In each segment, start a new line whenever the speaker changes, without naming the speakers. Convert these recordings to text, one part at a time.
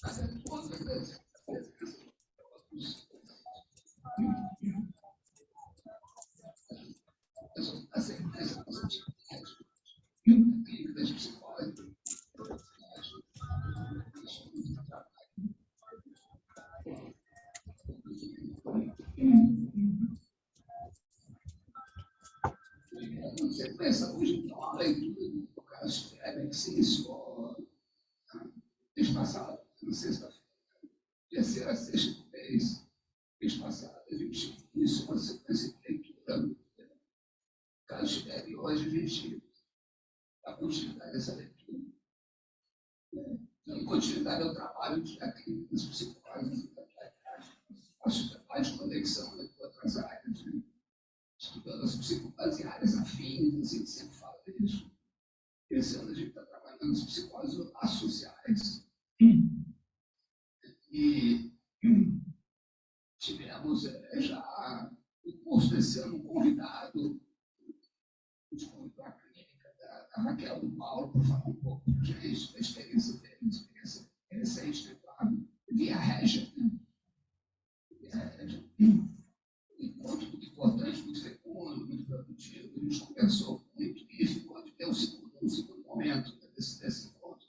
Você pensa hoje, então, a leitura do caso que se iniciou mês passado, na sexta-feira, terceira, sexta do mês passado, a gente iniciou uma sequência de leitura do caso e hoje a gente dá continuidade a essa leitura. Dando continuidade ao trabalho de técnicas psicológicas, nosso trabalho de conexão com outras áreas, né? Estudando as psicoses em áreas afins, a gente sempre fala disso. Esse ano a gente está trabalhando as psicoses associais. E tivemos já no curso desse ano um convidado, a clínica da Raquel do Paulo, para falar um pouco para a gente da experiência dele, uma experiência recente, via Regia. Encontro muito importante, muito fecundo, muito produtivo. A gente conversou muito e ficou de ter um segundo momento desse encontro.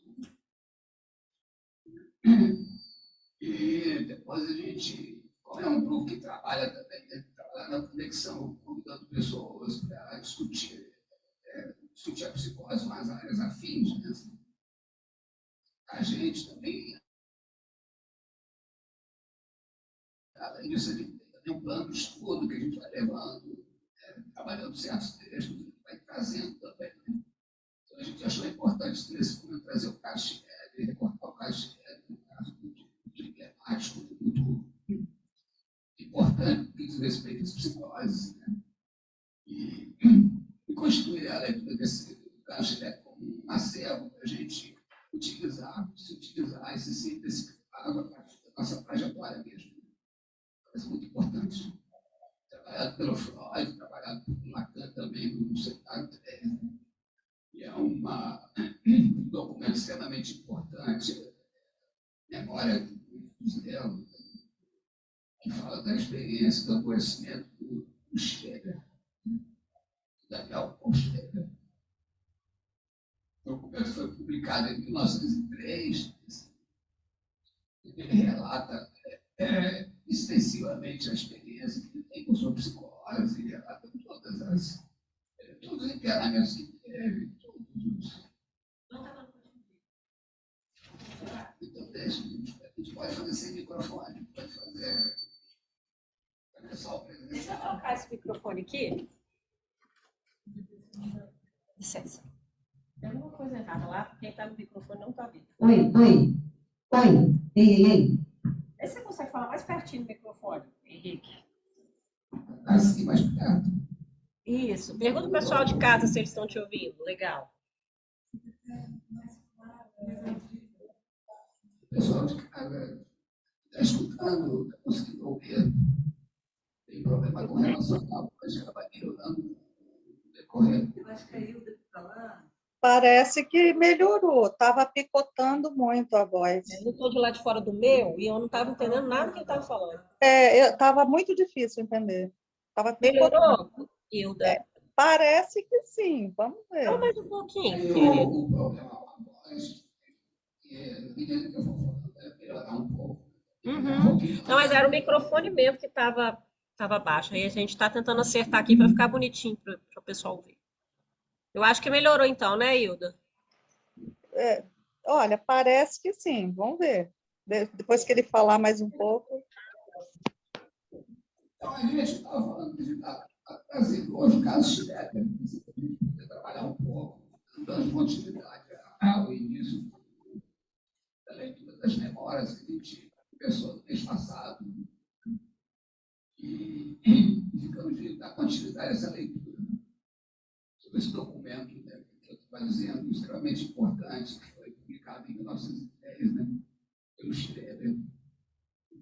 E depois a gente, como é um grupo que trabalha também, né, trabalha na conexão, convidando pessoas para discutir a psicose nas áreas afins, né? A gente também, além disso, a gente tem um plano de estudo que a gente vai levando, trabalhando certos textos, a gente vai trazendo também. Né? Então a gente achou importante nesse momento trazer o caso de recortar o caso de um caso muito emblemático, muito importante, que diz respeito às psicoses, né? E constituir a leitura desse caso como um acervo para a gente utilizar, se utilizar esse simplificar a nossa trajetória mesmo. Parece muito importante. Trabalhado pelo Freud, trabalhado por Lacan também no seminário 3. E é um documento extremamente importante, memória dos Leos, que fala da experiência do conhecimento do Schlegel, Daniel Schlegel. O documento foi publicado em 1903. Ele relata extensivamente a experiência que ele tem com sua psicose, ele relata todos os internamentos que teve, todos. Então, deixa, a gente pode fazer sem microfone, pode fazer.
Deixa eu trocar esse microfone aqui. Licença. Tem alguma coisa errada lá, quem está no microfone não está vendo.
Oi. Ei.
Aí você consegue falar mais pertinho do microfone, Henrique?
Assim, mais perto.
Isso. Pergunta o pessoal de casa se eles estão te ouvindo. Legal.
O pessoal de casa está escutando, está conseguindo ouvir. Tem problema com relação à voz, ela vai melhorando no decorrer.
Eu acho que a Hilda está lá.
Parece que melhorou, estava picotando muito a voz.
Eu estou de lá de fora do meu e eu não estava entendendo nada do que ele estava falando.
Estava muito difícil entender. Tava
Melhorou, Hilda?
Parece que sim, vamos ver.
Fala mais um pouquinho,
querido. O problema com a voz, no que eu vou falando, melhorar um pouco.
Não, mas era o microfone mesmo que estava baixo. Aí a gente está tentando acertar aqui para ficar bonitinho para o pessoal ver. Eu acho que melhorou então, né, Hilda?
Olha, parece que sim, vamos ver. Depois que ele falar mais um pouco.
Então, a gente estava falando que a gente está trazendo hoje o caso Schlegel, para trabalhar um pouco, dando continuidade ao início da leitura das memórias que a gente começou no mês passado. E ficamos de dar continuidade a essa leitura sobre esse documento, né, que eu estava dizendo, extremamente importante, que foi publicado em 1910, né, pelo Schlegel,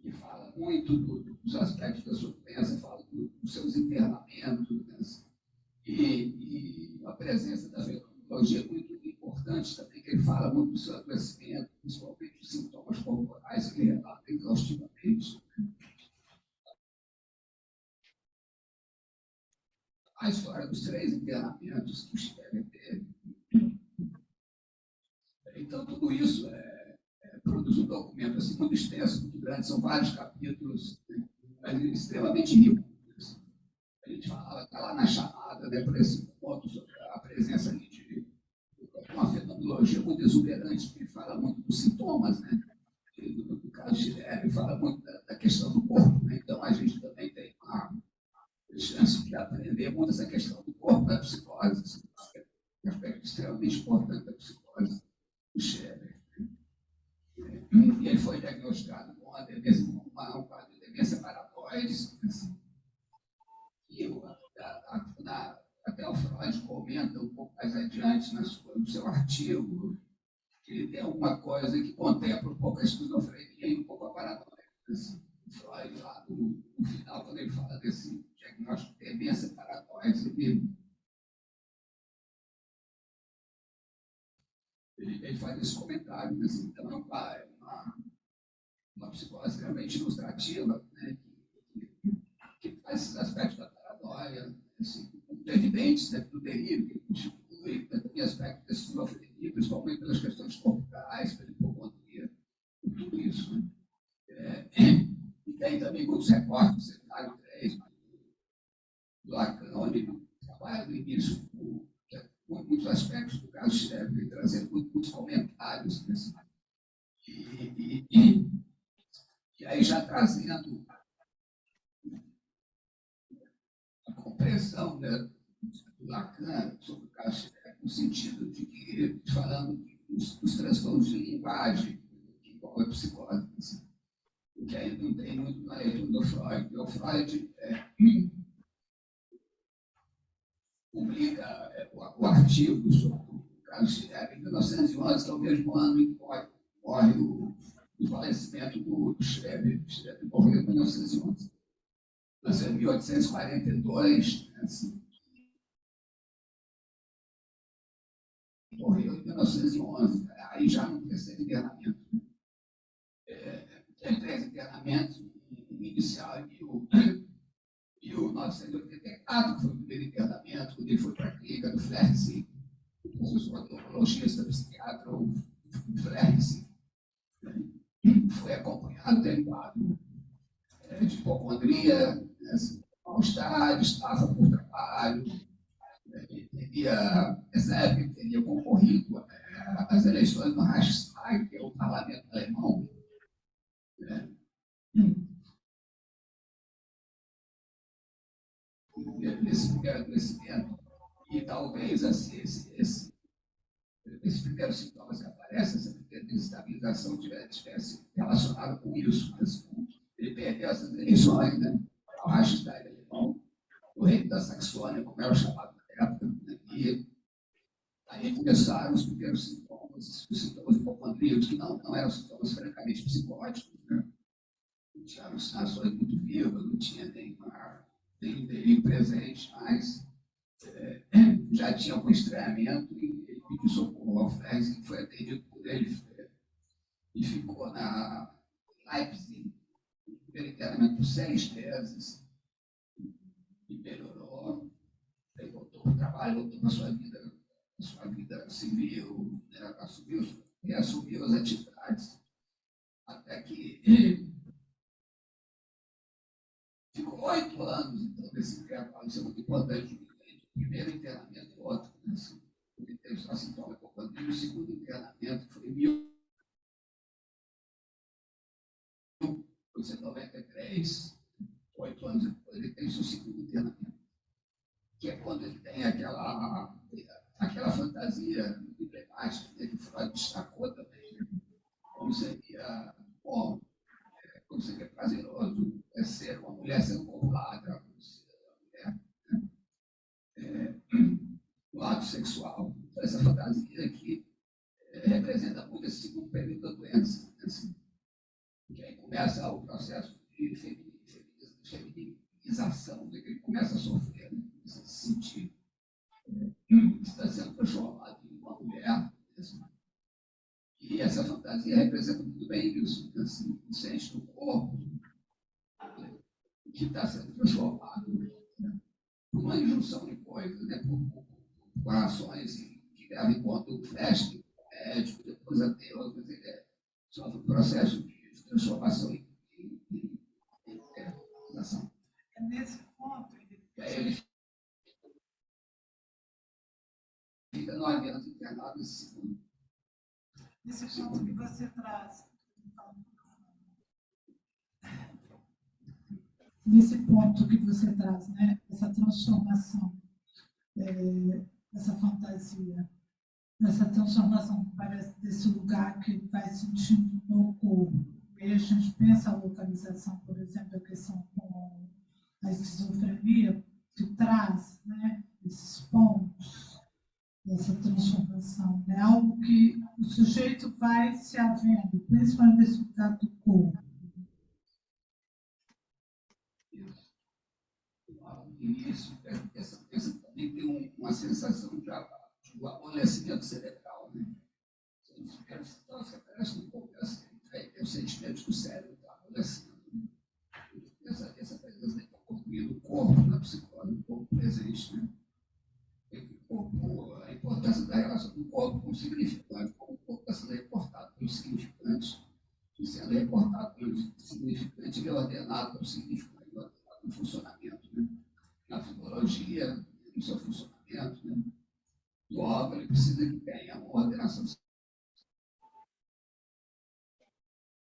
que fala muito dos aspectos da sua doença, fala dos seus internamentos, né, e a presença da fenomenologia é muito importante também, que ele fala muito do seu adoecimento, principalmente os sintomas corporais que ele relata exaustivamente. A história dos 3 internamentos que o Schreber teve. Então, tudo isso produz um documento assim, muito extenso, muito grande, são vários capítulos, né, mas extremamente rico. A gente falava, está lá na chamada, né, por esse ponto, sobre a presença ali de uma fenomenologia muito exuberante, que fala muito dos sintomas, né? No caso de Schreber, fala muito da questão do corpo, né? Então, a gente também tem uma chance de aprender muito essa questão do corpo da psicose, um aspecto extremamente importante da psicose do Schreber. E ele foi diagnosticado com um quadro de demência paranoide, assim, e até o Freud comenta um pouco mais adiante no seu artigo que ele tem alguma coisa que contempla um pouco a esquizofrenia e um pouco a paranoia. Assim, o Freud, lá no final, quando ele fala desse diagnóstico de demência paranoide, ele faz esse comentário. Assim, então, é uma psicose realmente ilustrativa, né, que faz esses aspectos da paranoia, assim, muito evidentes, né, do delírio, que constitui também aspectos da esquizofrenia, principalmente pelas questões corporais, pela hipocondria, tudo isso. Né? E tem também muitos recortes do seminário 3, do Lacan, onde ele trabalha no início com muitos aspectos do caso Schreber, trazendo muitos comentários. Né? E aí já trazendo a compreensão, né, do Lacan sobre o caso Schreber, no sentido de que, falando dos transtornos de linguagem, que envolve a psicose, assim, que aí não tem muito na leitura do Freud. O Freud publica o artigo sobre o caso Schreber em 1911, que é o mesmo ano em que morre o falecimento do Schreber. Schreber morreu em 1911. Nasceu em 1842, assim, morreu em 1911, aí já no terceiro internamento. Tem 3 internamentos, um inicial em 1984, que foi o primeiro internamento, quando ele foi para a clínica do Flerse, o antropologista, psiquiatra, o Flerse, foi acompanhado de quadro de hipocondria, né, mal-estar, estafa por trabalho, nessa época ele teria concorrido às eleições do Reichstag, que é o parlamento alemão, né, nesse primeiro crescimento. E talvez assim, esses primeiros sintomas que aparecem, essa primeira desestabilização tivesse relacionada com isso. Mas ele perdeu essas eleições, né, ao Reichstag alemão, o reino da Saxônia, como era chamado na época, né, e aí começaram os primeiros sintomas, os sintomas hipocondríacos, que não eram sintomas francamente psicóticos, né? Não tinha alucinações muito vivas, não tinha nenhum delírio presente, mas já tinha algum estranhamento e ele pediu socorro ao Flex, que foi atendido por ele e ficou na Leipzig, primeiro internamento por 6 meses, e melhorou, aí voltou para o trabalho, voltou para a sua vida civil, né, reassumiu as atividades, até que ele ficou 8 anos, então, nesse intervalo. Isso é muito importante, o primeiro internamento e outro, né, assim, ele teve só sintoma hipocondria, o segundo internamento foi em 1993, 8 anos depois, ele teve seu segundo internamento, que é quando ele tem aquela fantasia emblemática, né, que o Freud destacou também, né, como seria bom, como seria prazeroso ser uma mulher sendo copulada, como ser uma mulher, no ato sexual. Então, essa fantasia que representa muito esse segundo período da doença, assim, que aí começa o processo de feminização, né, que ele começa a sofrer, né, começa a se sentir está sendo transformado em uma mulher mesmo. E E essa fantasia representa muito bem isso, assim, o senso do corpo que está sendo transformado, né, por uma injunção de coisas, né, por ações que levam em conta o feste, o médico, depois a Deus, mas ele sofre um processo de transformação em realização.
É nesse ponto,
Ele fica no aliança internado nesse segundo.
nesse ponto que você traz. Nesse ponto que você traz, né? Essa transformação, essa fantasia, essa transformação que parece desse lugar que vai sentindo no corpo. E a gente pensa a localização, por exemplo, a questão com a esquizofrenia, que traz, né, esses pontos, essa transformação. É algo que o sujeito vai se havendo, principalmente nesse lugar do corpo.
E isso, essa também tem uma sensação de amolecimento cerebral, né? Você parece um pouco assim, tem os sentimentos do cérebro está amolecendo. Essa presença do corpo e do corpo na psicose, do corpo presente, né? A importância da relação do corpo com o significante, como o corpo está sendo reportado pelo significante, e sendo reportado pelo significante, ele é ordenado pelo significante, ele é ordenado no funcionamento, né? Na fisiologia, no seu funcionamento, né? O órgão ele precisa que tenha uma ordenação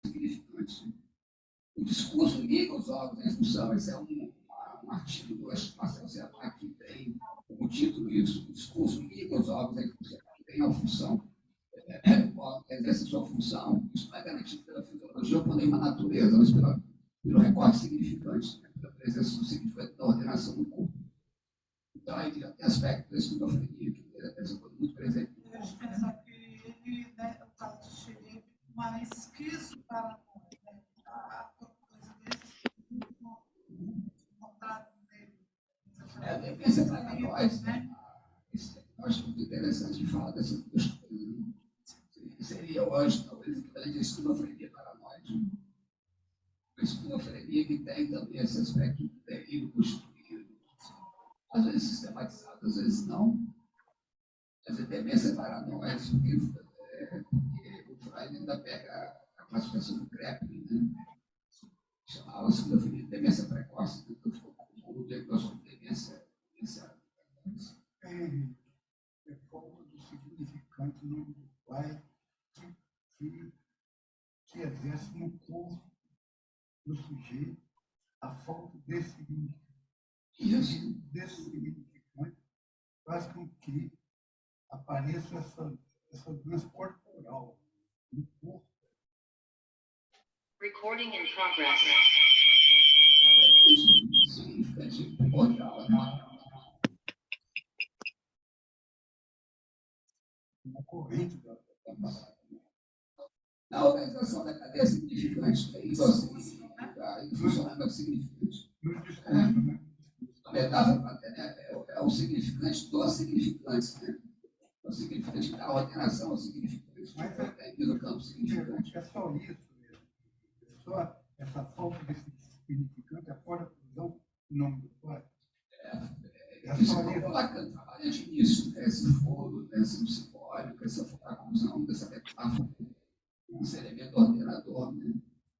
significante. O discurso liga os órgãos em função, esse é um artigo do Marcelo Serra que tem como título isso, o discurso liga os órgãos em função, tem a função, exerce a sua função, isso não é garantido pela fisiologia ou por nenhuma natureza, mas pelo recorte significante, né? Pela presença do significante da ordenação do corpo. Então, aí tem aspecto da esquizofrenia, que é essa coisa muito presente.
A gente pensa que ele, né, o caso de Xerife, uma esquizo-paranoia, né? A coisa desse contato dele.
A demência para nós, né? Eu acho muito interessante de falar dessas duas coisas. Né? Seria hoje, talvez, equivalente à esquizofrenia paranoide. A esquizofrenia que tem também esse aspecto do delírio constituído. Às vezes sistematizado, às vezes não. Mas a demência paranoide, porque o Freud ainda pega a classificação do Kreplin, né? Chamava esquizofrenia de demência precoce, né? Então ficou como o diagnóstico de demência precoce.
É falta do significante no nome do Pai que exerce no corpo do sujeito a falta desse significante.
Isso.
Desse significante faz com que apareça essa doença corporal no corpo.
Recording in progress.
Significante primordial, né?
Uma corrente da
Na organização da cadeia significante, tem isso assim, e funcionamento significante.
no discurso, né?
A metáfora é o significante dos significantes, né? O significante da ordenação, o significante
Mas
do campo significante.
é só isso mesmo. É só essa falta desse significante, a fora fusão em nome do Pai.
A psicóloga trabalha nisso, né? Esse foro, esse psicólogo, essa fusão, dessa metáfora, esse elemento ordenador, né?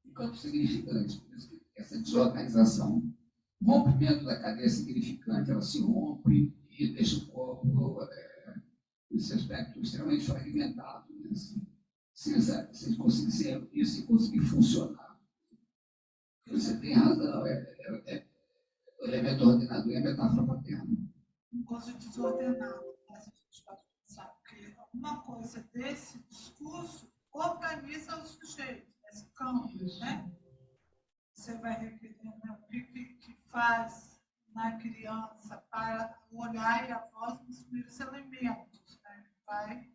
O campo significante, por isso que essa desorganização, o rompimento da cadeia significante, ela se rompe e deixa o corpo esse aspecto extremamente fragmentado, né? Sem conseguir ser isso, sem conseguir funcionar. Você tem razão, o elemento ordenador é a metáfora paterna.
Um gosto desordenado, mas a gente pode pensar que alguma coisa desse discurso organiza o sujeito, esse campo, né? Você vai requerer, né? O que faz na criança para o olhar e a voz nos primeiros elementos, né? Vai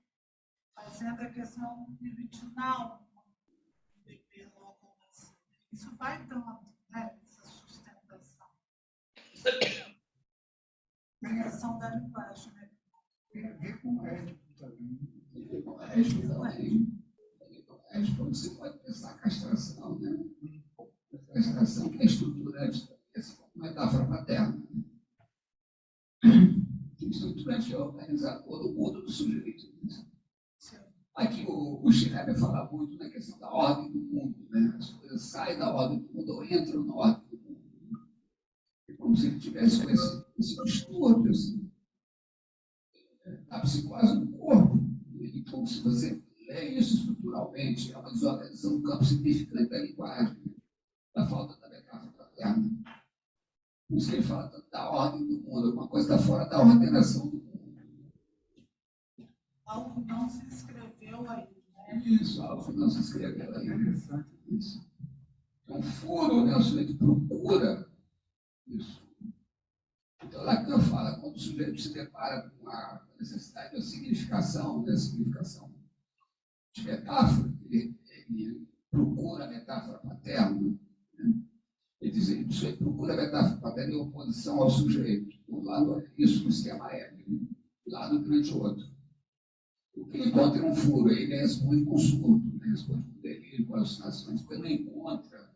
fazendo a questão libidinal do bebê logo nascer. Isso vai dando, né? Essa sustentação. Criação da linguagem, né?
Tem a ver com o ético também.
responde, você pode pensar a castração, né? A castração que é estruturante, essa metáfora paterna. Né? Estruturante é organizador do mundo do sujeito. Né? Aqui o Schreiber fala muito na questão da ordem do mundo, né? As coisas saem da ordem do mundo ou entram na ordem do mundo. É como se ele tivesse esse distúrbio assim, da psicose do corpo. Então, se você lê isso estruturalmente, é uma desorganização do campo significante da linguagem, da falta da metáfora paterna. Não sei, ele fala tanto da ordem do mundo, alguma coisa está fora da ordenação do mundo.
Algo não se escreveu ainda.
Isso, algo não se escreveu ainda. Isso. É um furo, né? O sujeito procura isso. Então, Lacan fala, quando o sujeito se depara com a necessidade da significação, né? Significação de metáfora, ele procura a metáfora paterna. Né? Ele diz que o sujeito procura a metáfora paterna em oposição ao sujeito. Isso no esquema Hegel, lá no grande outro. O que ele encontra é um furo, ele responde com surto, né? Responde com delírio, com alucinações, porque não encontra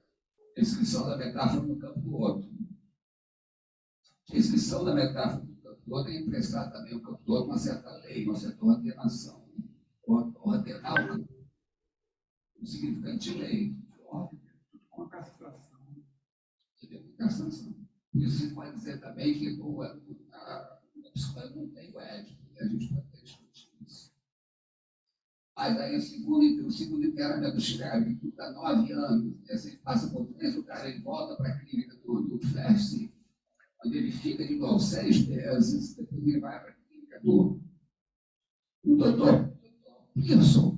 a inscrição da metáfora no campo do outro. A inscrição da metáfora no campo do outro é emprestar também ao campo do outro uma certa lei, uma certa ordenação. Ordenar o campo. O significante de lei, de ordem,
Com a castração.
Castração. Por isso você pode dizer também que a psicologia não tem o ético, né? A gente pode discutir isso. Mas aí o segundo interamento do Schreiber, que dá 9 anos, ele passa por 3 lugares, ele volta para a clínica do Flash, onde ele fica de novo 6 vezes, depois ele vai para a clínica do doutor Pearson.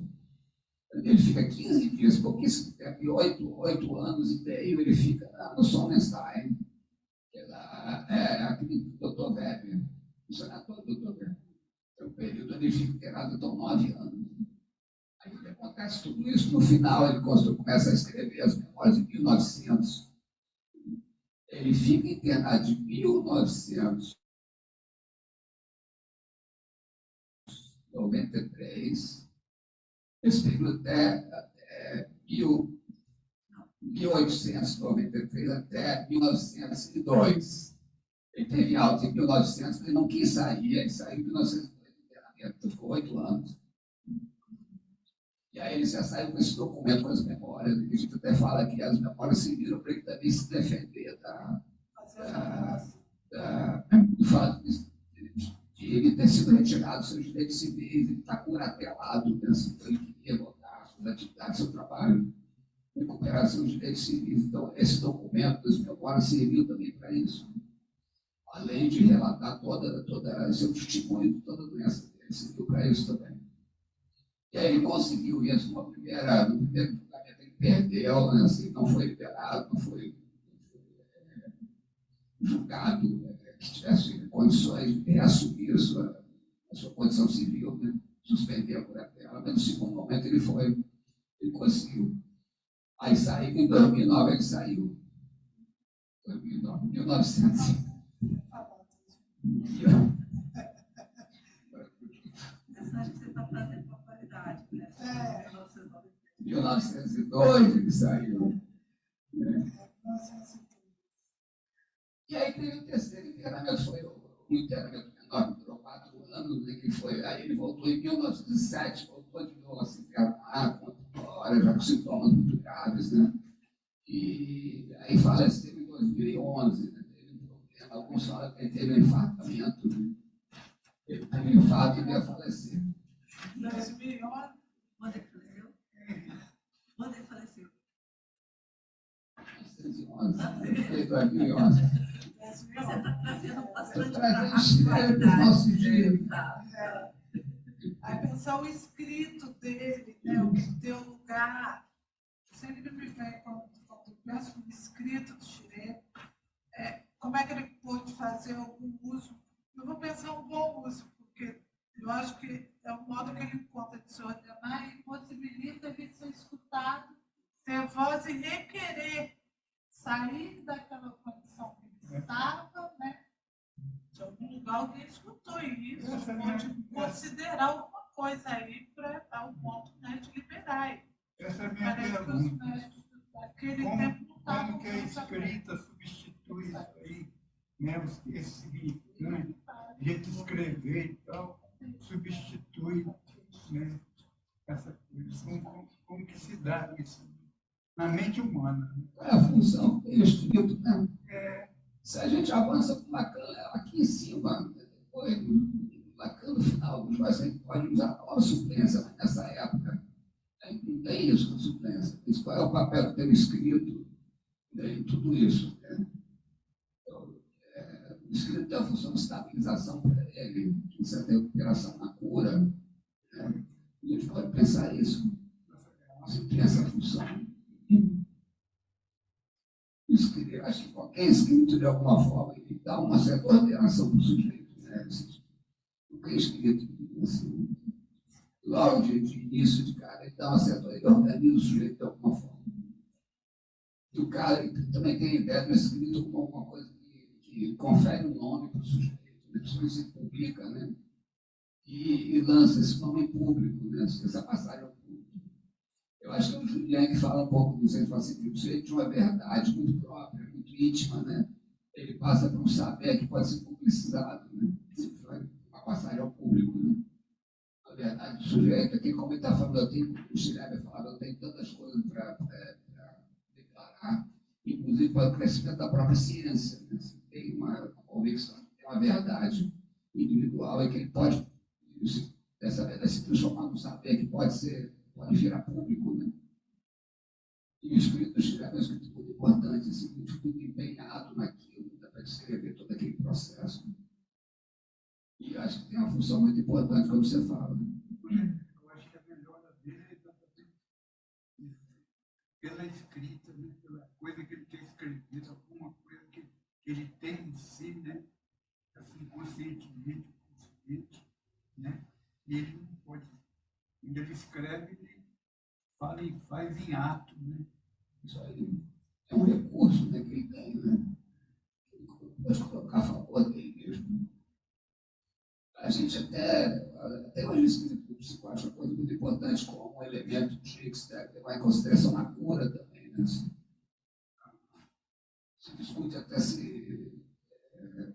Ele fica 15 dias, pouquíssimo tempo, e 8 anos e meio, ele fica no Sonnenstein, que é a clínica do Dr. Weber, o sanatório do Dr. Weber. É um período onde ele fica internado, então 9 anos. Aí o que acontece tudo isso, no final ele começa a escrever as memórias de 1900. Ele fica internado de 1993, esse período até 1893 até 1902. Ele teve alta em 1900, ele não quis sair, ele saiu em 1902, internamento, ficou 8 anos. E aí ele já saiu com esse documento, com as memórias. A gente até fala que as memórias serviram para ele também se defender do fato de ele ter sido retirado dos seus direitos civis, ele está curatelado, né? Então ele queria voltar às suas atividades, seu trabalho, recuperar seus direitos civis. Então, esse documento das memórias serviu também para isso. Além de relatar toda seu testemunho de toda a doença dele, serviu para isso também. E aí ele conseguiu isso no primeiro julgamento, ele perdeu, né, assim, não foi liberado, não foi julgado, que tivesse condições de reassumir a sua condição civil, né, suspender a curatela, mas no segundo momento ele conseguiu. Aí saiu, em 2009 ele saiu. 1900.
Acho que você está trazendo uma qualidade, né?
1902 ele saiu. Né? E aí teve o terceiro internamento, foi o internamento menor, que durou 4 anos, né, que foi, aí ele voltou em 1907, voltou de novo a se internar, com vitória, já com sintomas muito graves, né? E aí faleceu em 2011, né? Teve um problema, alguns falam que ele teve um infartamento, né? Ele teve um infarto e veio a falecer.
2011,
quando ele faleceu? Quando ele faleceu?
2011.
Você está trazendo bastante
para os nossos dias.
a pensar o escrito dele, né, o que deu lugar, sempre me vem quando eu penso no escrito do Schreiber, como é que ele pôde fazer algum uso, eu vou pensar um bom uso, porque eu acho que é o modo que ele encontra de se ordenar e possibilita ele ser escutado, ter voz e requerer sair daquela condição que ele estava, né, de algum lugar alguém escutou isso, pode considerar alguma coisa aí para dar um ponto, né, de liberar ele.
Essa minha
parece que os
pergunta.
médicos daquele tempo não estavam
Como que a
com essa
escrita substitui isso aí, né? Esse significante, a gente escrever e tal, substitui, né? Essa coisa. Como que se dá isso na mente humana? Né?
Qual é a função que tem escrito, né? Se a gente avança com Lacan aqui em cima, depois Lacan no final, você pode usar a nova suplência, mas nessa época não tem isso na suplência. Qual é o papel que tem escrito, né, em tudo isso? Né? Então, o escrito tem a função de estabilização para ele, de certa recuperação na cura. Né? A gente pode pensar isso. Você tem essa função. Eu acho que qualquer escrito, de alguma forma, ele dá uma certa ordenação para o sujeito. Né? Qualquer escrito, assim, logo de início de cara, ele dá uma certa, ele organiza o sujeito de alguma forma. E o cara ele também tem a ideia do escrito como alguma coisa que confere um nome para o sujeito, né? Principalmente se publica, né? E lança esse nome em público, né? Essa passagem ao público. Eu acho que é o Julian que fala um pouco disso, ele fala assim, o sujeito de uma verdade muito própria, muito íntima, né? Ele passa por um saber que pode ser publicizado, né? Uma passagem ao público, né? Na verdade, o sujeito, aqui como ele está falando, o Schreiber falava, eu tenho tantas coisas para declarar, inclusive para o crescimento da própria ciência. Né? Tem uma convicção, tem uma verdade individual e que ele pode, dessa verdade, se transformar num saber que pode virar público. Né? E o escrito do Schreiber é um escrito muito importante, assim, muito empenhado naquilo, para descrever todo aquele processo. E acho que tem uma função muito importante, como você fala. Né?
Eu acho que a melhora dele é exatamente pela escrita, né? Pela coisa que ele quer escrever, alguma coisa que ele tem em si, né? Assim, conscientemente, né? E ele não pode. Quando ele escreve, ele fala e faz em ato, né?
Isso aí é um recurso, né, que ele tem, né? Ele pode colocar a favor dele mesmo. A gente até hoje escrito psicótico é uma coisa muito importante, como um elemento de Shakespeare, que levar em consideração na cura também, né? Se discute até se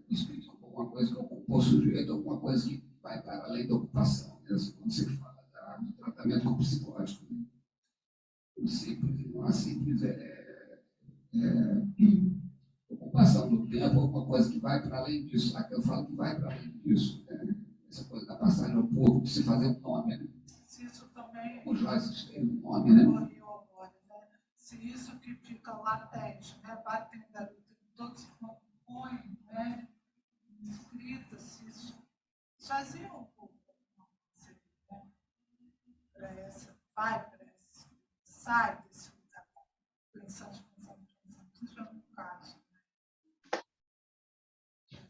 espírito como alguma coisa que ocupa o sujeito, alguma coisa que vai para além da ocupação, né? Assim, quando se fala do tratamento com psicótico. Né? O simples, não é simples, ocupação do tempo, alguma coisa que vai para além disso. Aqui eu falo que vai para além disso. Né? Essa coisa da passagem ao povo, de se fazer um nome. Né?
Se isso também.
O Joyce fez um nome, né?
Se isso que fica latente, né? Batendo ali, todos se compõem, né? Escrita, se isso fazia um pouco, né? Vai para essa, sai desse lugar, pensando, isso é um caso.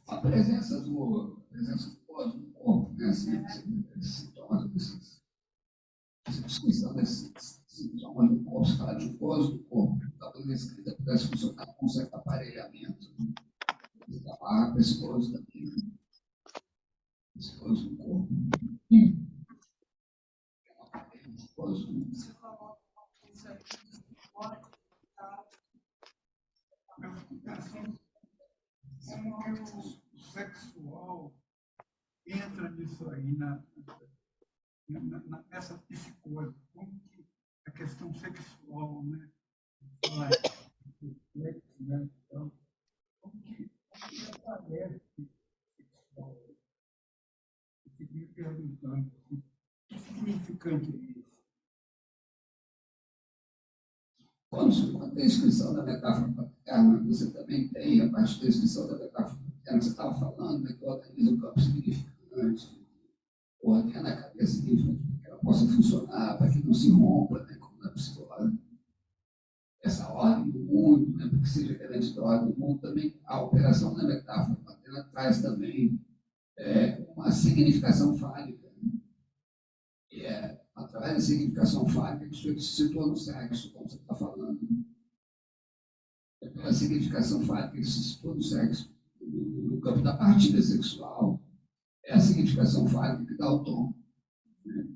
A presença do corpo, né? Essa discussão desses sintomas do corpo, se fala de gozo do corpo, talvez a escrita pudesse funcionar com um certo aparelhamento. Da barra, esse gozo também, né? Esse gozo do corpo. É um aparelho de gozo.
Você coloca uma coisa aí, coloca, tá?
Eu fico pensando como que o sexual entra nisso aí, nessa psicose, como que a questão sexual, né? Falar de sexo, né? Então, como que aparece sexual? Eu fico me perguntando, assim, que significante é isso?
Quando tem a descrição da metáfora paterna, você também tem a parte da descrição da metáfora paterna, você estava falando, né, que organiza o campo significante, ordena a cabeça significante para que ela possa funcionar, para que não se rompa, né, como na psicologia. Essa ordem do mundo, né, para que seja garantida a ordem do mundo, também a operação da metáfora paterna traz também uma significação fálica. Né? E através da significação fálica que o sujeito se situa no sexo, como você está falando. Né? É pela significação fálica que se situa no sexo, no campo da partilha sexual. É a significação fálica que dá o tom.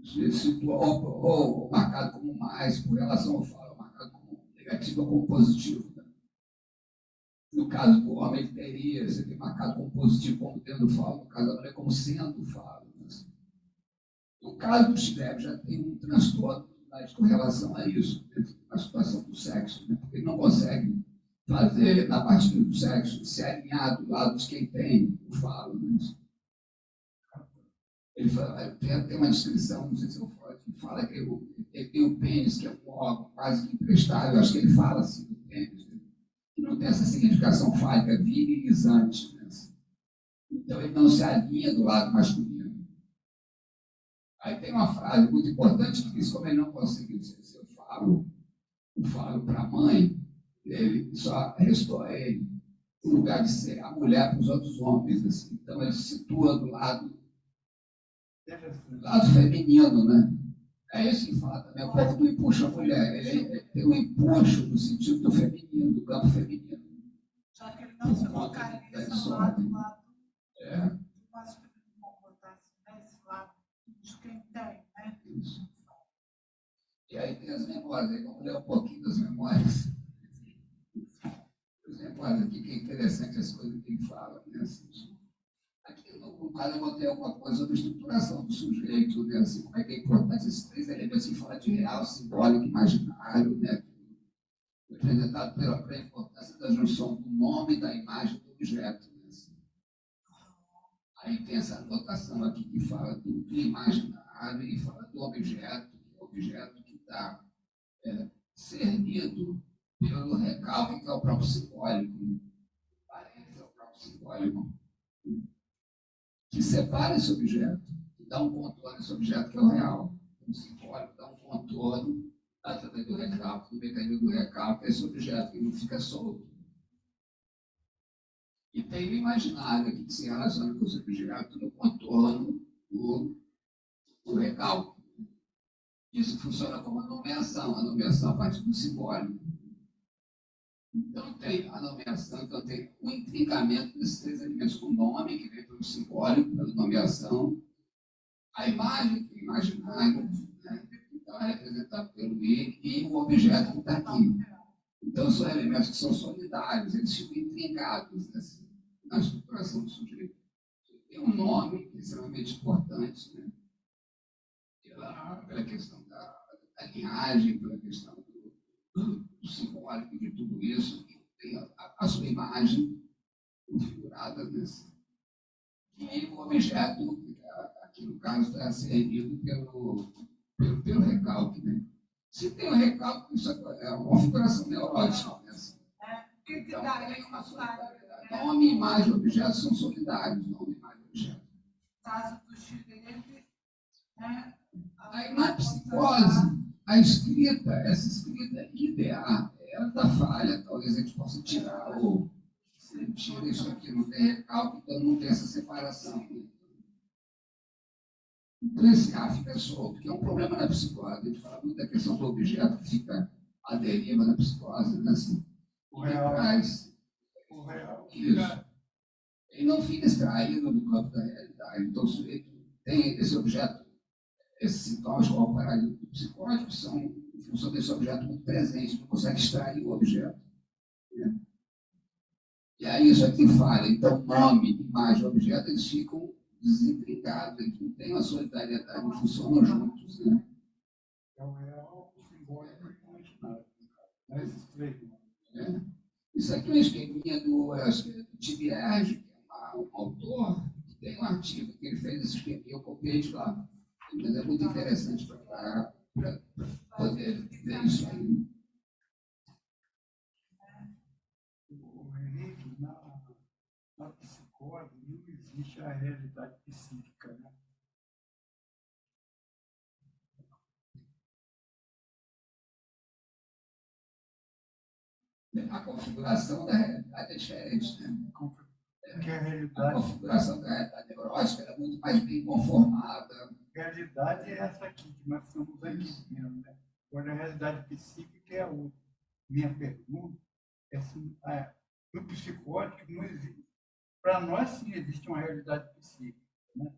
Se situa ou marcado como mais, por relação ao falo, marcado como negativo ou como positivo. Né? No caso do homem, ele teria, seria marcado como positivo, como tendo falo, no caso da mulher, como sendo falo. Né? No caso do Steve, já tem um transtorno com relação a isso, né? A situação do sexo, né? Porque ele não consegue fazer, a partir do sexo, se alinhar do lado de quem tem o falo. Né? Ele fala, tem uma descrição, não sei se eu falo, que fala que ele tem o pênis, que é um órgão quase que imprestável, acho que ele fala assim do pênis, né? Que não tem essa significação fálica, virilizante. Né? Então ele não se alinha do lado masculino. Aí tem uma frase muito importante que diz como ele não conseguiu ser seu falo, o falo para a mãe, ele só restou a ele o lugar de ser a mulher para os outros homens. Assim. Então ele se situa do lado feminino, né? É isso que fala também, um pouco do empuxo à mulher. Ele tem um empuxo no sentido do feminino, do campo feminino.
Já que ele não se localiza lá do lado do masculino, vamos botar assim, nesse lado de quem tem, né?
Isso. E aí tem as memórias, aí vamos ler um pouquinho das memórias. As memórias aqui, que é interessante as coisas que ele fala, né? Assim, aqui no caso eu botei alguma coisa sobre a estruturação do sujeito, né? Assim, como é que é importante esses três elementos que fala de real, simbólico e imaginário, né? Representado pela importância da junção do nome e da imagem do objeto. Né? Assim. Aí tem essa anotação aqui que fala do imaginário e fala do objeto, que é o objeto que está servido pelo recalque, que é o próprio simbólico. Né? Parece é o próprio simbólico. Que separa esse objeto, que dá um contorno a esse objeto que é o real. O simbólico dá um contorno através do recalque, do mecanismo do recalque, a esse objeto que não fica solto. E tem o imaginário aqui que se relaciona com esse objeto no contorno do recalque. Isso funciona como a nomeação a partir do simbólico. Então tem a nomeação, então tem o intrincamento desses três elementos com o nome, que vem pelo simbólico, pela nomeação, a imagem, o imaginário, né, que está representado pelo ele, e o objeto que está aqui. Então são elementos que são solidários, eles ficam intrincados na estruturação do sujeito. Tem um nome que é extremamente importante, né, pela questão da linhagem, pela questão do simbólico de tudo isso, que tem a sua imagem configurada nesse. E o objeto, aqui no caso, está servido pelo recalque. Né? Se tem o recalque, isso é uma configuração neurótica. Né? Então, tem uma solidariedade. Nome, imagem e objeto são solidários, nome, imagem e objeto.
No caso do Chile, né?
Aí, na psicose, essa escrita ideal, ela está falha, talvez a gente possa tirar, ou se tira isso aqui, não tem recalque, então não tem essa separação. Né? Então, esse A fica solto, que é um problema na psicose. A gente fala muito da questão do objeto que fica à deriva na psicose, né? Assim,
O real.
Traz
Fica...
Ele não fica extraído do campo da realidade. Então, o sujeito tem esse objeto, esses sintomas corporais do psicótico são em função desse objeto muito presente, não consegue extrair o objeto. Né? E aí isso aqui falha. Então, nome, imagem, objeto, eles ficam desintricados, eles não têm uma solidariedade, não funcionam juntos. Né?
É o real, o simbólico e o imaginário. Esses três.
É. Isso aqui é uma esqueminha do Tibierge, que é um autor, que tem um artigo que ele fez esse esqueminha, eu copiei de lá. Mas é muito interessante para poder ver isso aí.
O Henrique, na psicose, não existe a realidade psíquica, né?
A configuração da realidade é diferente, né?
Porque a
A
realidade,
configuração da realidade neurótica é muito mais bem conformada.
a realidade é essa aqui, que nós estamos aqui mesmo, né? Agora, a realidade psíquica é a outra. Minha pergunta é se no psicótico não existe. Para nós, sim, existe uma realidade psíquica, né?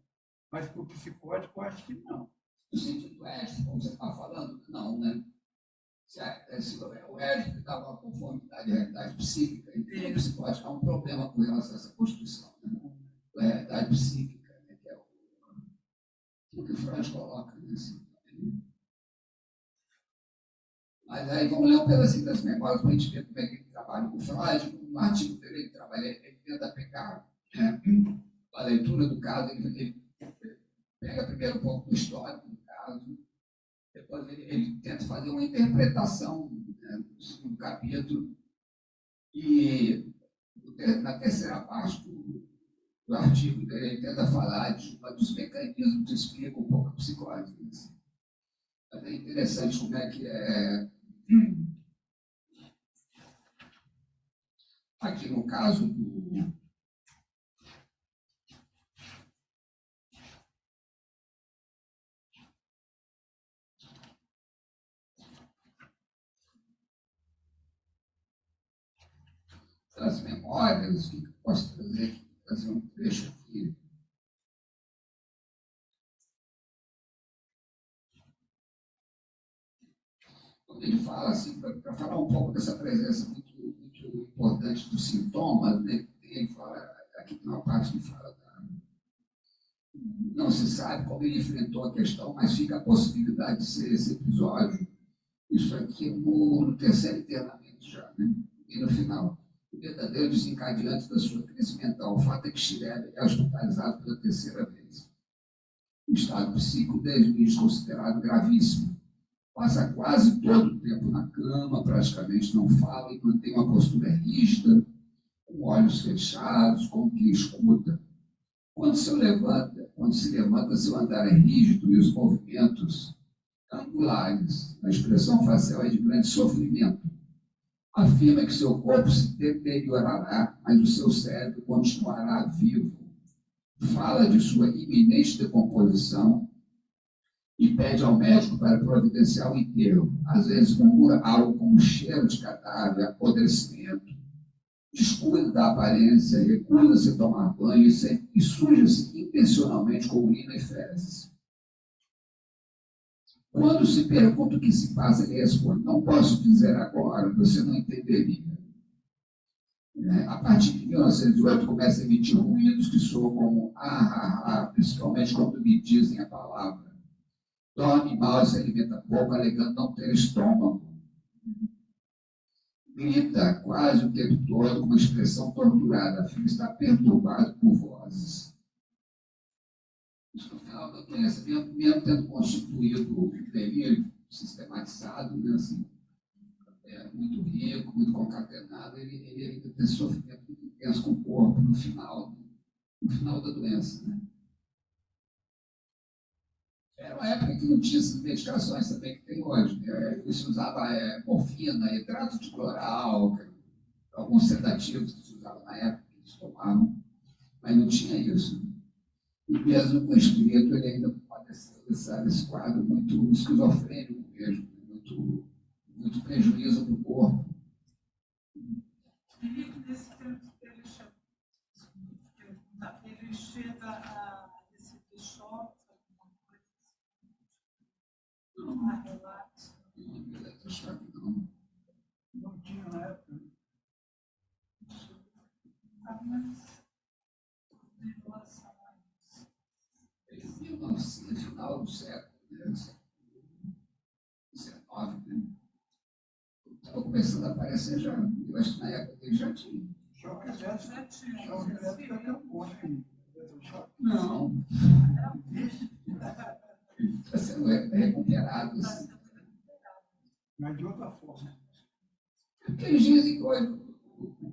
Mas para o psicótico, eu acho que não.
No sentido ético, como você está falando, não, né? Se o ético que dá uma conformidade à realidade psíquica, então você pode ter um problema com relação a essa constituição, né? A realidade psíquica, né? Que é o que o Freud coloca, né? Assim, mas aí vamos ler um pedacinho das memórias para a gente ver como é que ele trabalha com o Freud. No artigo dele, ele tenta pegar, né, a leitura do caso, ele pega primeiro um pouco do histórico do caso, depois ele tenta fazer uma interpretação, né, do segundo capítulo, e na terceira parte do artigo dele, ele tenta falar de um dos mecanismos que explicam um pouco a psicose. Assim. Mas é interessante como é que é. Aqui no caso das memórias, o que eu posso trazer aqui? Trazer um trecho aqui. Quando ele fala assim, para falar um pouco dessa presença muito, muito importante dos sintomas, né? Ele fala, aqui tem uma parte que fala não se sabe como ele enfrentou a questão, mas fica a possibilidade de ser esse episódio. Isso aqui no terceiro internamento já, né? E no final, o verdadeiro desencadeante da sua crise mental. O fato é que Schreber é hospitalizado pela terceira vez. Um estado psíquico desde considerado gravíssimo. Passa quase todo o tempo na cama, praticamente não fala e mantém uma postura rígida, com olhos fechados, como que escuta. Quando se levanta, seu andar é rígido e os movimentos angulares. A expressão facial é de grande sofrimento. Afirma que seu corpo se deteriorará, mas o seu cérebro continuará vivo. Fala de sua iminente decomposição e pede ao médico para providenciar o enterro. Às vezes murmura algo como cheiro de cadáver, apodrecimento, descuida da aparência, recusa-se a tomar banho e suja-se intencionalmente com urina e fezes. Quando se pergunta o que se passa, ele responde: não posso dizer agora, você não entenderia. A partir de 1908 começa a emitir ruídos que soam como principalmente quando me dizem a palavra. Dorme mal, se alimenta pouco, alegando não ter estômago. Grita quase o tempo todo com uma expressão torturada. A filha está perturbada por vozes. Isso no final da doença, mesmo tendo constituído o delírio sistematizado, né, assim, muito rico, muito concatenado, ele ainda tem sofrimento muito intenso com o corpo no final da doença. Né? Era uma época que não tinha essas medicações também que tem hoje. Né? Se usava morfina, hidrato de cloral, alguns sedativos que se usavam na época, que eles tomavam, mas não tinha isso. E mesmo com o espírito, ele ainda padeceu desse quadro muito esquizofrênico mesmo, muito prejuízo para o corpo.
Diria que nesse tempo ele chega a receber choque, alguma coisa assim, a relatos.
Não, eletrochoque não.
Não tinha na época.
Mas revelação
No final do século, né? XIX, né? Estava começando a aparecer já, eu acho que na época ele já tinha.
Choque elétrico acabou, né?
Não. Está sendo recuperado. Assim.
Mas de outra forma.
Porque eles dizem que hoje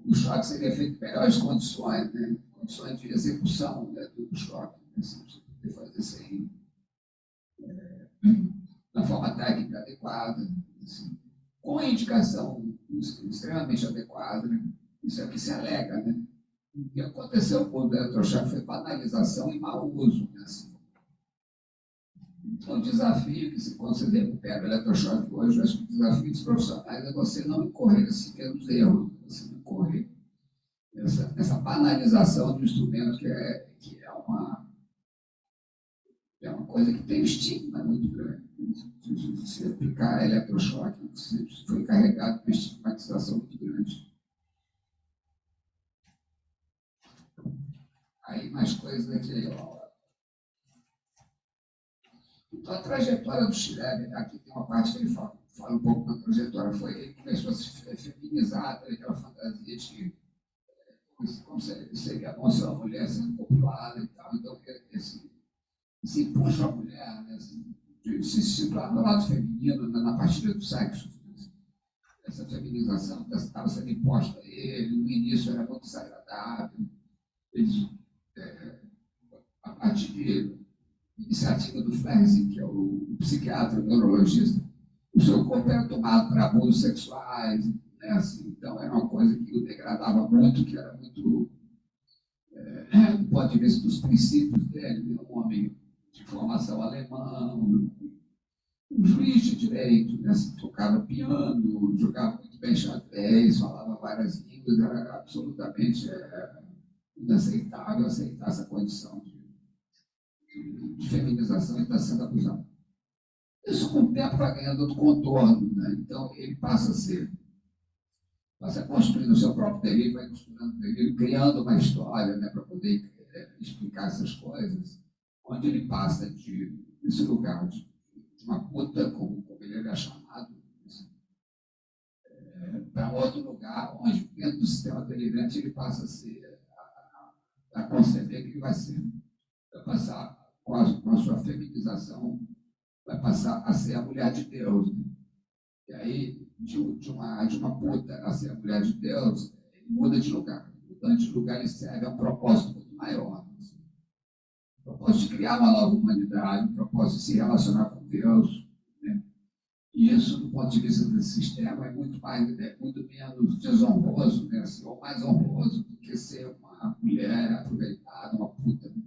o choque seria feito em melhores condições, né? Condições de execução, né, do choque. Né? Você poder fazer sem, na forma técnica adequada, assim, com a indicação extremamente adequada. Né? Isso é o que se alega. Né? O que aconteceu com o eletrochoque foi banalização e mau uso. Né? Assim. Então, o desafio que quando você recupera o eletrochoque hoje, eu acho que o desafio dos profissionais é você não incorrer nesses mesmos erros, você não incorrer nessa banalização do instrumento que é é uma coisa que tem um estigma muito grande. Se você aplicar eletrochoque, você foi carregado por estigmatização muito grande. Aí mais coisas aqui. Então, a trajetória do Schleber, aqui tem uma parte que ele fala um pouco da trajetória, ele começou a se feminizar, aquela fantasia de como seria a nossa mulher sendo populada e tal. Então, esse impulso à mulher, né, de se situar no lado feminino, na partilha do sexo, essa feminização estava sendo imposta a ele, no início era muito desagradável. A partir de iniciativa do Flersing, que é o psiquiatra, o neurologista, o seu corpo era tomado para abusos sexuais, né, assim, então era uma coisa que o degradava muito, que era muito, do ponto de vista dos princípios dele, um homem de formação alemã, um juiz de direito, né, assim, tocava piano, jogava muito bem xadrez, falava várias línguas, era absolutamente inaceitável aceitar essa condição de feminização e está sendo abusado. Isso, com o tempo, vai ganhando outro contorno, né? Então, ele passa a construir o seu próprio delírio, vai construindo o delírio, criando uma história, né, para poder explicar essas coisas, onde ele passa desse lugar de uma puta, como ele era chamado, para outro lugar, onde, dentro do sistema delirante, ele passa a conceber que ele vai passar, com a sua feminização, vai passar a ser a mulher de Deus. Né? E aí, de uma puta a ser a mulher de Deus, ele muda de lugar. Mudando de lugar, ele serve a um propósito muito maior. Assim. O propósito de criar uma nova humanidade, o propósito de se relacionar com Deus. Né? E isso, do ponto de vista desse sistema, é muito menos desonroso, né? Assim, ou mais honroso do que ser uma mulher aproveitada, uma puta. Né?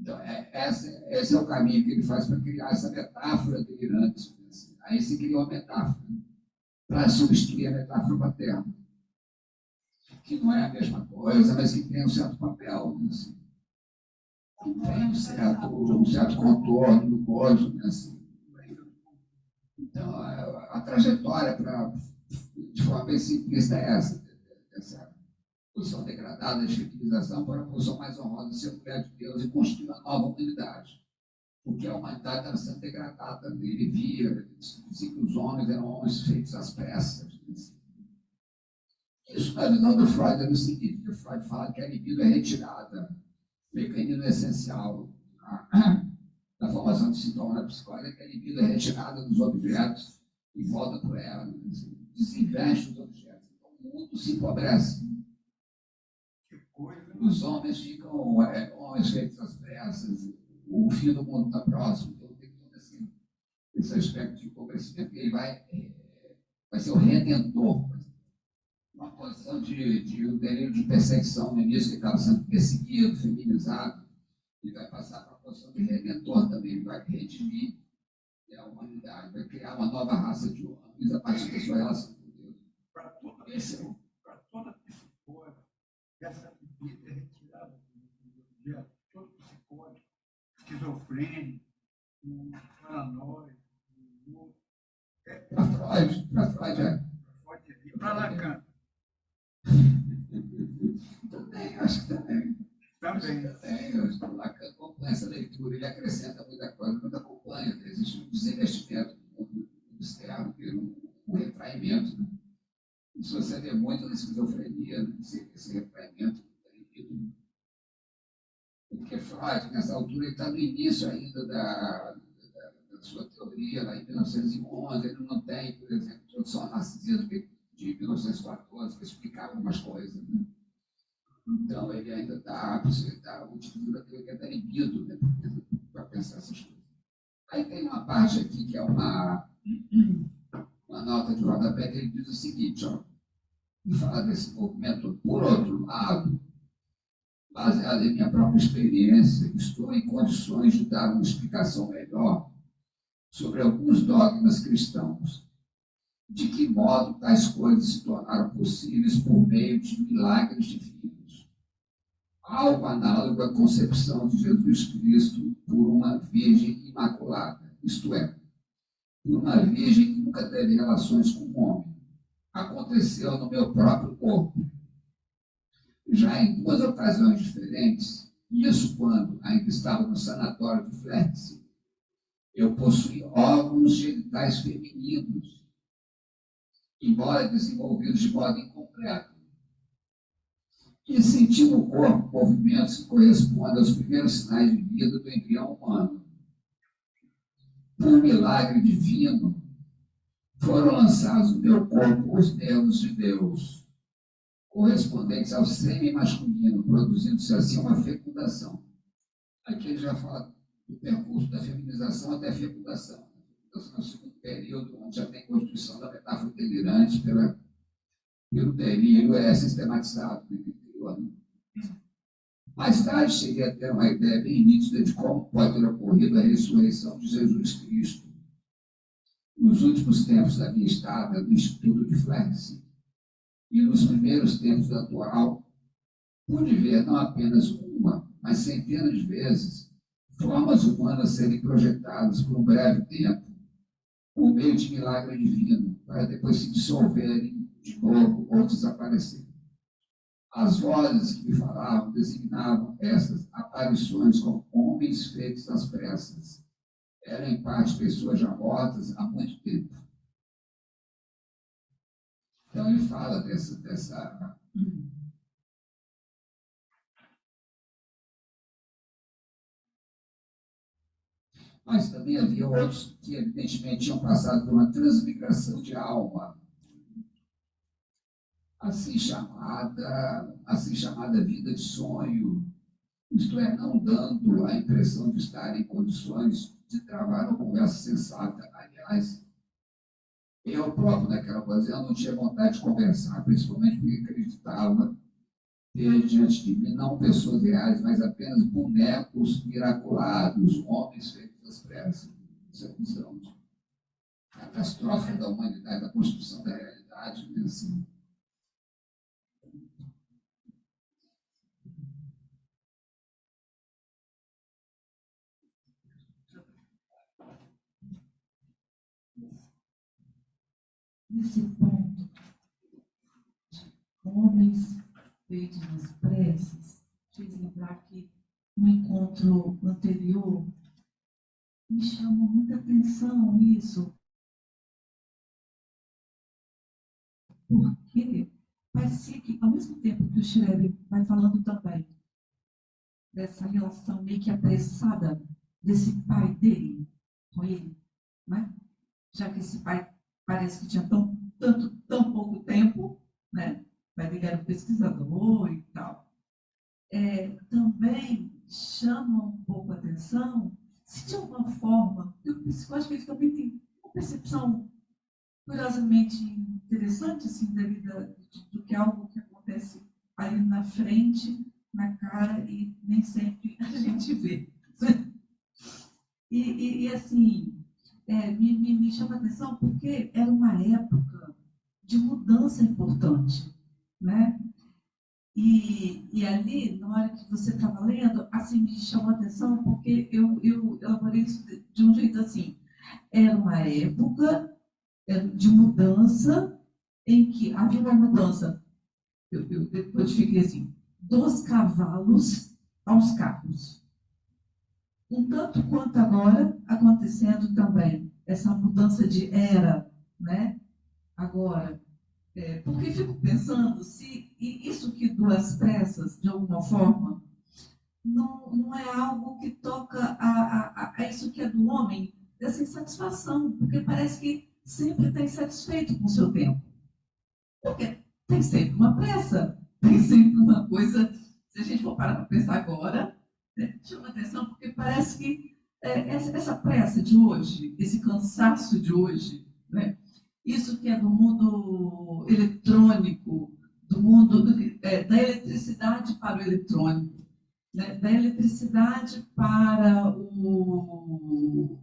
Então, esse é o caminho que ele faz para criar essa metáfora delirante. Assim. Aí se cria uma metáfora para substituir a metáfora paterna, que não é a mesma coisa, mas que tem um certo papel, né? Assim. Tem um certo contorno no gozo. Né? Assim. Então, a trajetória, de forma bem simplista, é essa posição degradada de feminização para a posição mais honrosa de ser mulher de Deus e construir uma nova humanidade. Porque a humanidade estava sendo degradada. Ele via que os homens eram homens feitos às pressas. Isso, na visão do Freud, é no seguinte: o Freud fala que a libido é retirada, o mecanismo essencial da formação de sintoma na psicose é que a libido é retirada dos objetos e volta para ela, desinveste os objetos. Então, o mundo se empobrece. Os homens ficam homens feitos às pressas, o fim do mundo está próximo, então tem todo esse aspecto de empobrecimento, que ele vai ser o redentor. Uma posição de um delírio de perseguição no início, que estava sendo perseguido, feminizado, ele vai passar para a posição de redentor também, ele vai redimir a humanidade, vai criar uma nova raça de homens a partir da sua relação com Deus.
Para toda psicose, essa vida é retirada do dia, todo psicótico, esquizofrênico, paranoico,
Para Freud,
para Lacan.
Também, acho que também.
Também.
Eu acho que o Lacan acompanha essa leitura, ele acrescenta muita coisa, mas acompanha. Existe um desinvestimento no mundo externo, um retraimento. Né? Isso você vê muito na esquizofrenia, né? Esse retraimento. Porque Freud, nessa altura, ele está no início ainda da sua teoria, lá em 1911, ele não tem, por exemplo, a introdução ao narcisismo de 1914, que explicava algumas coisas. Né? Então, ele ainda está utilizando a teoria da libido, né, para pensar essas coisas. Aí tem uma parte aqui que é uma nota de rodapé, que ele diz o seguinte, ele fala desse movimento. Por outro lado, baseado em minha própria experiência, estou em condições de dar uma explicação melhor sobre alguns dogmas cristãos. De que modo tais coisas se tornaram possíveis por meio de milagres divinos. Algo análogo à concepção de Jesus Cristo por uma virgem imaculada, isto é, por uma virgem que nunca teve relações com um homem. Aconteceu no meu próprio corpo. Já em duas ocasiões diferentes, isso quando ainda estava no sanatório de Fletcher, eu possuí órgãos genitais femininos, embora desenvolvidos de modo incompleto, e senti no corpo movimentos que correspondem aos primeiros sinais de vida do embrião humano. Por milagre divino, foram lançados no meu corpo os nervos de Deus, correspondentes ao sêmen masculino, produzindo-se assim uma fecundação. Aqui ele já fala do percurso da feminização até a fecundação. A fecundação é o segundo período, onde já tem constituição da metáfora delirante pelo delírio sistematizado no interior. Mais tarde, cheguei a ter uma ideia bem nítida de como pode ter ocorrido a ressurreição de Jesus Cristo. Nos últimos tempos da minha estada no Instituto de Fletcher e nos primeiros tempos do atual, pude ver não apenas uma, mas centenas de vezes formas humanas serem projetadas por um breve tempo, por meio de milagre divino, para depois se dissolverem de novo ou desaparecerem. As vozes que me falavam designavam essas aparições como homens feitos às pressas. Eram, em parte, pessoas já mortas há muito tempo. Então, ele fala dessa Mas também havia outros que, evidentemente, tinham passado por uma transmigração de alma, assim chamada vida de sonho, isto é, não dando a impressão de estar em condições de travar uma conversa sensata. Aliás, eu próprio, naquela ocasião, não tinha vontade de conversar, principalmente porque acreditava ter diante de mim não pessoas reais, mas apenas bonecos miraculados, homens feitos às pressas. Isso é visão de catástrofe da humanidade, da construção da realidade, né? Assim.
Nesse ponto, homens feitos nas pressas, fez lembrar que no encontro anterior me chamou muita atenção isso, porque parecia que, ao mesmo tempo que o Schreber vai falando também dessa relação meio que apressada desse pai dele com ele, né? Já que esse pai parece que tinha tão pouco tempo, né? O pai dele era um pesquisador e tal. Também chama um pouco a atenção se de alguma forma, o psicólogo ele também tem uma percepção curiosamente interessante assim, do que é algo que acontece ali na frente, na cara, e nem sempre a gente vê. E assim, me chama a atenção porque era uma época de mudança importante, né? E ali, na hora que você estava lendo, assim, me chamou a atenção porque eu elaborei isso de um jeito assim. Era uma época de mudança em que havia uma mudança, eu codifiquei assim, dos cavalos aos carros. Um tanto quanto agora, acontecendo também essa mudança de era, né? Agora, porque fico pensando se isso que duas pressas, de alguma forma, não é algo que toca a isso que é do homem, dessa insatisfação, porque parece que sempre está insatisfeito com o seu tempo. Porque tem sempre uma pressa, tem sempre uma coisa, se a gente for parar para pensar agora, chama atenção, porque parece que essa pressa de hoje, esse cansaço de hoje, né? Isso que é do mundo eletrônico, do mundo da eletricidade para o eletrônico, né? Da eletricidade para o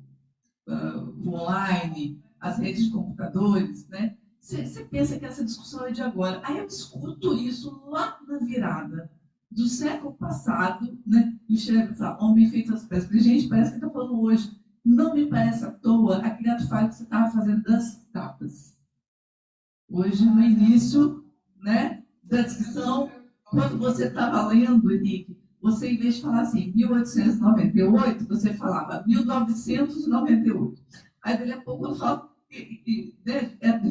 online, as redes de computadores, né? Você pensa que essa discussão é de agora. Aí eu escuto isso lá na virada do século passado, né? E o Schreber fala, homem feito às pressas. Gente, parece que está falando hoje. Não me parece à toa aquele ato falho que você estava fazendo das tapas. Hoje, no início, né, da discussão, quando você estava lendo, Henrique, você, em vez de falar assim, 1898, você falava 1998. Aí, daqui a pouco, eu falo,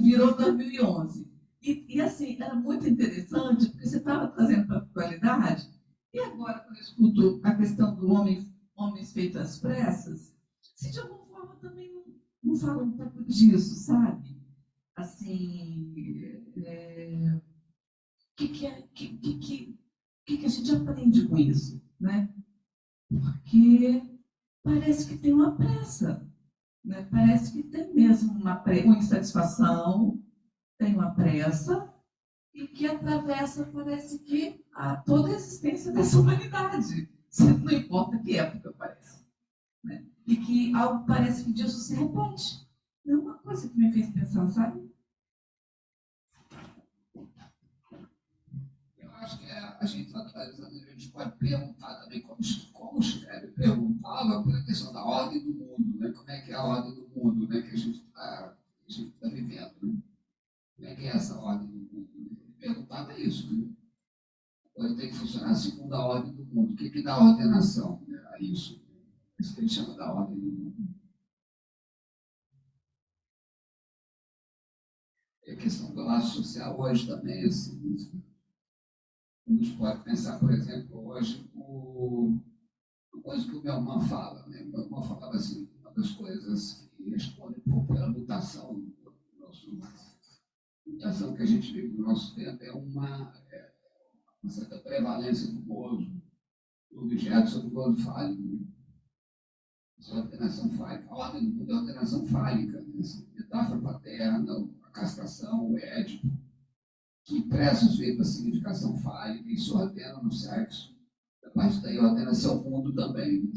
virou 2011. E, assim, era muito interessante, porque você estava trazendo para a atualidade, e agora, quando eu escuto a questão do homens feitos às pressas, se de alguma forma também não fala um pouco disso, sabe? Assim, que a gente aprende com isso, né? Porque parece que tem uma pressa, né? Parece que tem mesmo uma insatisfação, tem uma pressa, e que atravessa, parece que, toda a existência dessa humanidade, não importa que época parece. Né? E que algo parece que disso se repete. É uma coisa que me fez pensar, sabe?
Eu acho que a gente está atualizando, a gente pode perguntar também como o Schreber perguntava pela questão da ordem do mundo, né? Como é que é a ordem do mundo, né? Que a gente está vivendo, né? Como é que é essa ordem do mundo? Ele perguntava isso, né? Pode ter que funcionar segundo a ordem do mundo. O que dá ordenação, né, a isso? Isso que ele chama da ordem do mundo. E a questão do laço social hoje também, assim, a gente pode pensar, por exemplo, hoje, uma coisa que o meu irmão fala, né? O meu irmão falava assim, uma das coisas que responde pela mutação do nosso... A mutação que a gente vive no nosso tempo é uma certa prevalência do gozo, do objeto sobre o gozo fálico. Né? Essa ordenação fálica. A ordem do mundo é a ordenação fálica. Né? Essa metáfora paterna, a castração, o édipo, que pressa o sujeito da significação fálica e se ordena no sexo. A partir daí ordena seu mundo também. Né?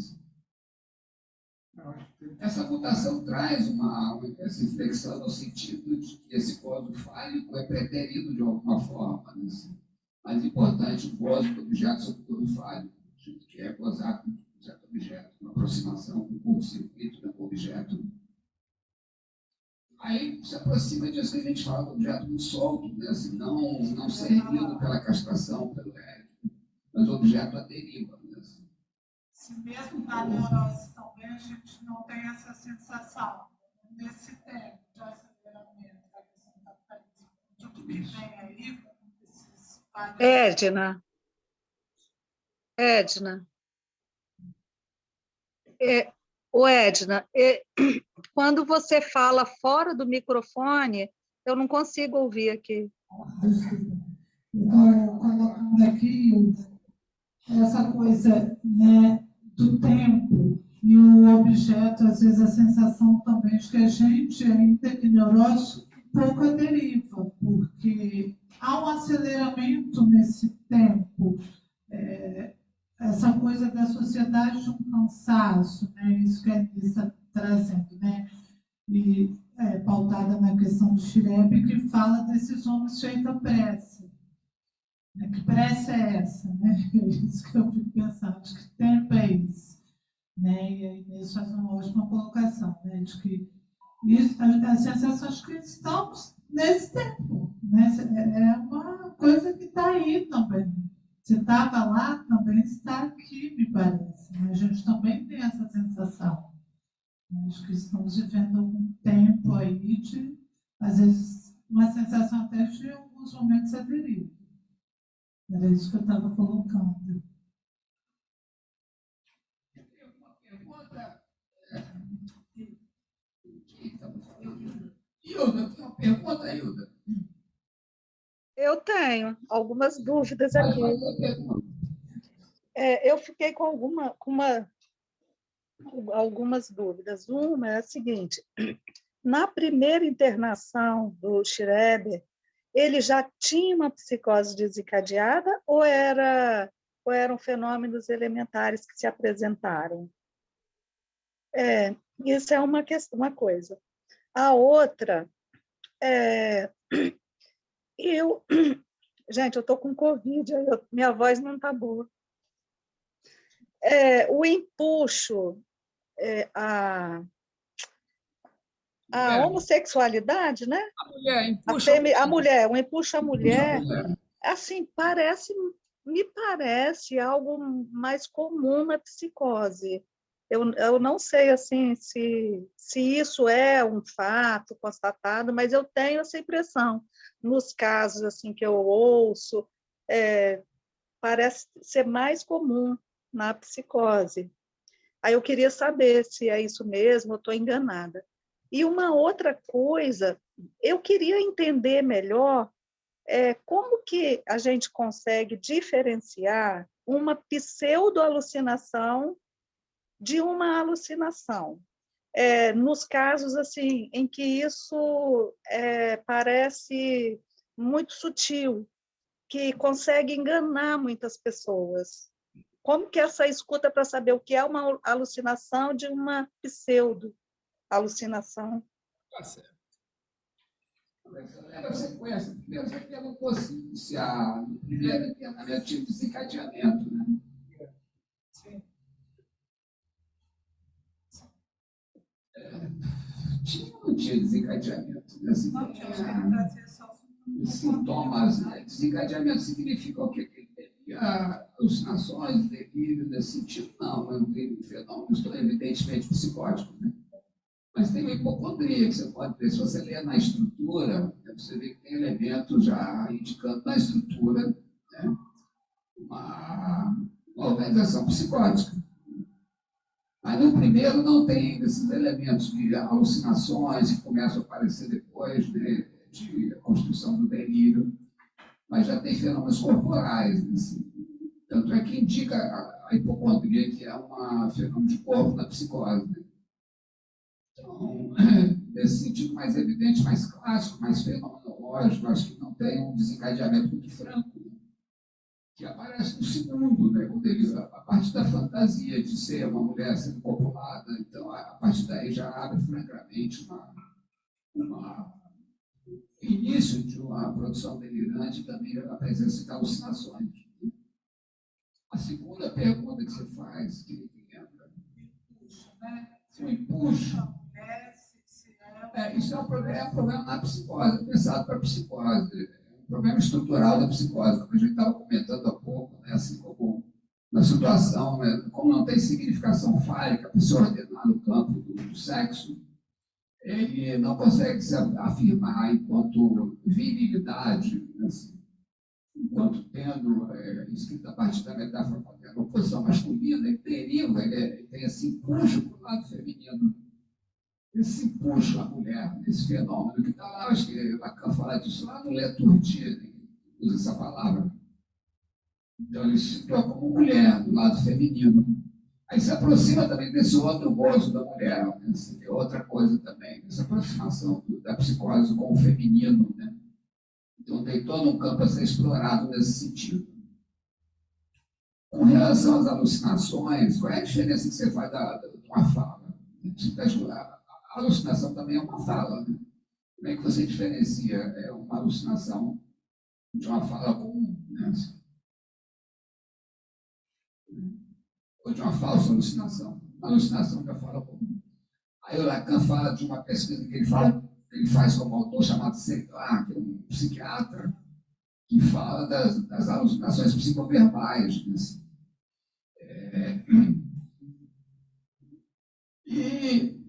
Essa mutação traz essa inflexão no sentido de que esse gozo fálico é preterido de alguma forma. Né? Mais importante, o gozo do objeto sobre o gozo fálico, que é gozar com um certo objeto, uma aproximação com o curto-circuito do objeto. Aí se aproxima disso que a gente fala do objeto muito solto, né? Assim, não servido pela castração, pelo ético, mas o objeto à deriva. Né? Assim.
Se mesmo na neurose também a gente não tem essa sensação, nesse tempo de aceleramento da questão da capitalismo, tudo que vem aí, esses vários...
Edna, quando você fala fora do microfone, eu não consigo ouvir aqui.
Desculpa. Estou colocando aqui essa coisa, né, do tempo e o objeto, às vezes a sensação também de que a gente ainda é neurótico, um pouco a deriva, porque há um aceleramento nesse tempo, essa coisa da sociedade de um cansaço, né, isso que a Anissa está trazendo, né, e pautada na questão do Schreber, que fala desses homens feitos à pressa. Que pressa é essa? Né? É isso que eu fico pensando, de que tempo é esse? Né? E aí Inês faz uma ótima colocação, né? De que isso, a sensação de que estamos nesse tempo. Né? É uma coisa que está aí também. Se estava lá, também está aqui, me parece. Né? A gente também tem essa sensação. Acho que estamos vivendo algum tempo aí de, às vezes, uma sensação até de alguns momentos a deriva. Era isso que eu estava colocando.
Uma pergunta. Hilda, tem uma pergunta, Hilda?
Eu tenho algumas dúvidas aqui. Eu fiquei com algumas dúvidas. Uma é a seguinte: na primeira internação do Schreber, ele já tinha uma psicose desencadeada ou eram fenômenos elementares que se apresentaram? Isso é uma coisa. A outra, eu Gente, eu estou com Covid, minha voz não está boa. O empuxo, a homossexualidade, né?
A mulher empuxa
A mulher, o empuxo à mulher,
mulher.
assim, me parece algo mais comum na psicose. Eu não sei assim se isso é um fato constatado, mas eu tenho essa impressão. Nos casos assim que eu ouço, parece ser mais comum na psicose. Aí eu queria saber se é isso mesmo, eu estou enganada. E uma outra coisa, eu queria entender melhor como que a gente consegue diferenciar uma pseudo-alucinação de uma alucinação. Nos casos assim em que isso parece muito sutil, que consegue enganar muitas pessoas. Como que essa escuta para saber o que é uma alucinação de uma pseudo-alucinação?
Tá certo. Lembra a sequência. Primeiro você perguntou se no primeiro internamento tinha desencadeamento, né?
Sim.
Tinha ou não tinha desencadeamento? Né? Assim,
Não, tinha, acho que ele trazia só
os sintomas, né? Desencadeamento significa o quê? Que ele teria alucinações, delírio nesse sentido? Não tem fenômenos tão evidentemente psicóticos, né? Mas tem uma hipocondria que você pode ver, se você ler na estrutura, né, você vê que tem elementos já indicando na estrutura, né, uma organização psicótica. Mas no primeiro não tem esses elementos de alucinações que começam a aparecer depois, né, de construção do delírio, mas já tem fenômenos corporais. Assim. Tanto é que indica a hipocondria, que é um fenômeno de corpo na psicose. Né? Então, nesse sentido mais evidente, mais clássico, mais fenomenológico, acho que não tem um desencadeamento muito franco, né? Que aparece no segundo, né? Quando ele, a partir da fantasia de ser uma mulher sendo copulada, então a partir daí já abre francamente início de uma produção delirante, também a presença de alucinações. Né? A segunda pergunta que você faz, que lembra? Se o impulso. Isso é um problema na psicose, pensado para a psicose. É um problema estrutural da psicose, como a gente estava comentando há pouco, né? Assim como na situação, né? Como não tem significação fálica para se ordenar no campo do sexo, ele não consegue se afirmar enquanto virilidade, assim, enquanto tendo, escrito a partir da metáfora moderna, uma posição masculina, ele deriva, ele tem esse impulso para o lado feminino. Esse impulso à mulher, esse fenômeno que está lá, acho que Lacan fala disso lá no Leturgia, né? Usa essa palavra. Então ele se situa como mulher, do lado feminino. Aí se aproxima também desse outro gozo da mulher, né? É outra coisa também, essa aproximação da psicose com o feminino. Né? Então tem todo um campo a ser explorado nesse sentido. Com relação às alucinações, qual é a diferença que você faz de uma fala? A alucinação também é uma fala. Né? Como é que você diferencia uma alucinação de uma fala comum? Né? Ou de uma falsa alucinação? Uma alucinação de uma fala comum. Aí o Lacan fala de uma pesquisa que ele faz como autor chamado Seglar, que é um psiquiatra, que fala das alucinações psicoverbais. Né? E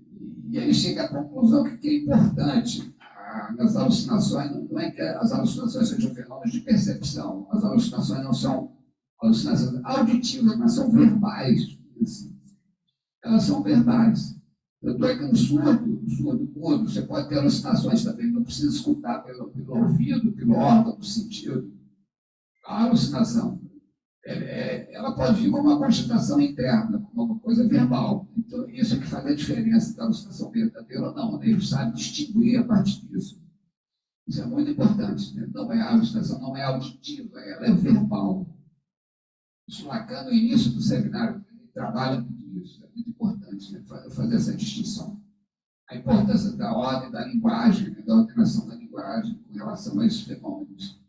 ele chega à conclusão que é importante nas alucinações, não é que as alucinações sejam fenômenos de percepção, as alucinações não são alucinações auditivas, mas são verbais. Assim. Elas são verbais. Eu estou aqui no surdo mudo, você pode ter alucinações também, não precisa escutar pelo ouvido, pelo órgão do sentido. A alucinação, ela pode vir como uma constatação interna, como uma coisa verbal. Então, isso é que faz a diferença da alucinação verdadeira ou não. Né? Ele sabe distinguir a partir disso. Isso é muito importante. Né? Não é a alucinação, não é auditiva, ela é verbal. Isso Lacan, no início do seminário, ele trabalha muito nisso. É muito importante, né? Fazer essa distinção. A importância da ordem da linguagem, né? Da ordenação da linguagem com relação a esses fenômenos.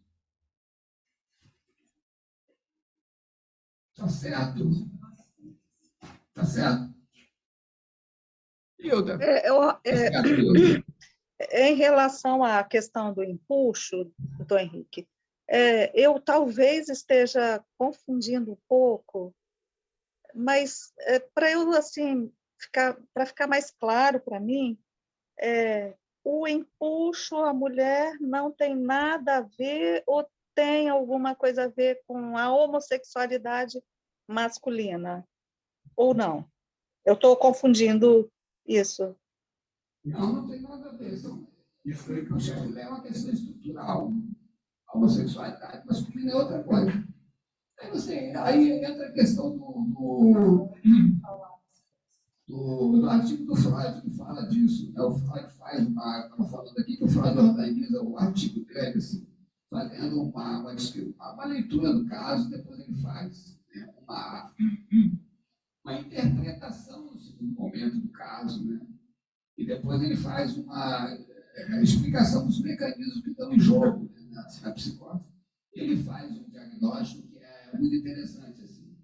Tá certo? Tá certo? Hilda, tá certo, Hilda?
Em relação à questão do empuxo, doutor Henrique, eu talvez esteja confundindo um pouco, mas para eu assim para ficar mais claro para mim, o empuxo à mulher não tem nada a ver ou tem alguma coisa a ver com a homossexualidade masculina, ou não? Eu estou confundindo isso.
Não, não tem nada a ver. Isso aí é uma questão estrutural. A homossexualidade masculina é outra coisa. Aí entra a questão do artigo do Freud que fala disso. Né? O Freud faz estava falando aqui que o Freud organiza o artigo dele, assim, fazendo uma leitura do caso, depois ele faz, né, uma interpretação no segundo momento do caso, né? E depois ele faz uma explicação dos mecanismos que estão em jogo, né, na psicose. Ele faz um diagnóstico que é muito interessante, assim,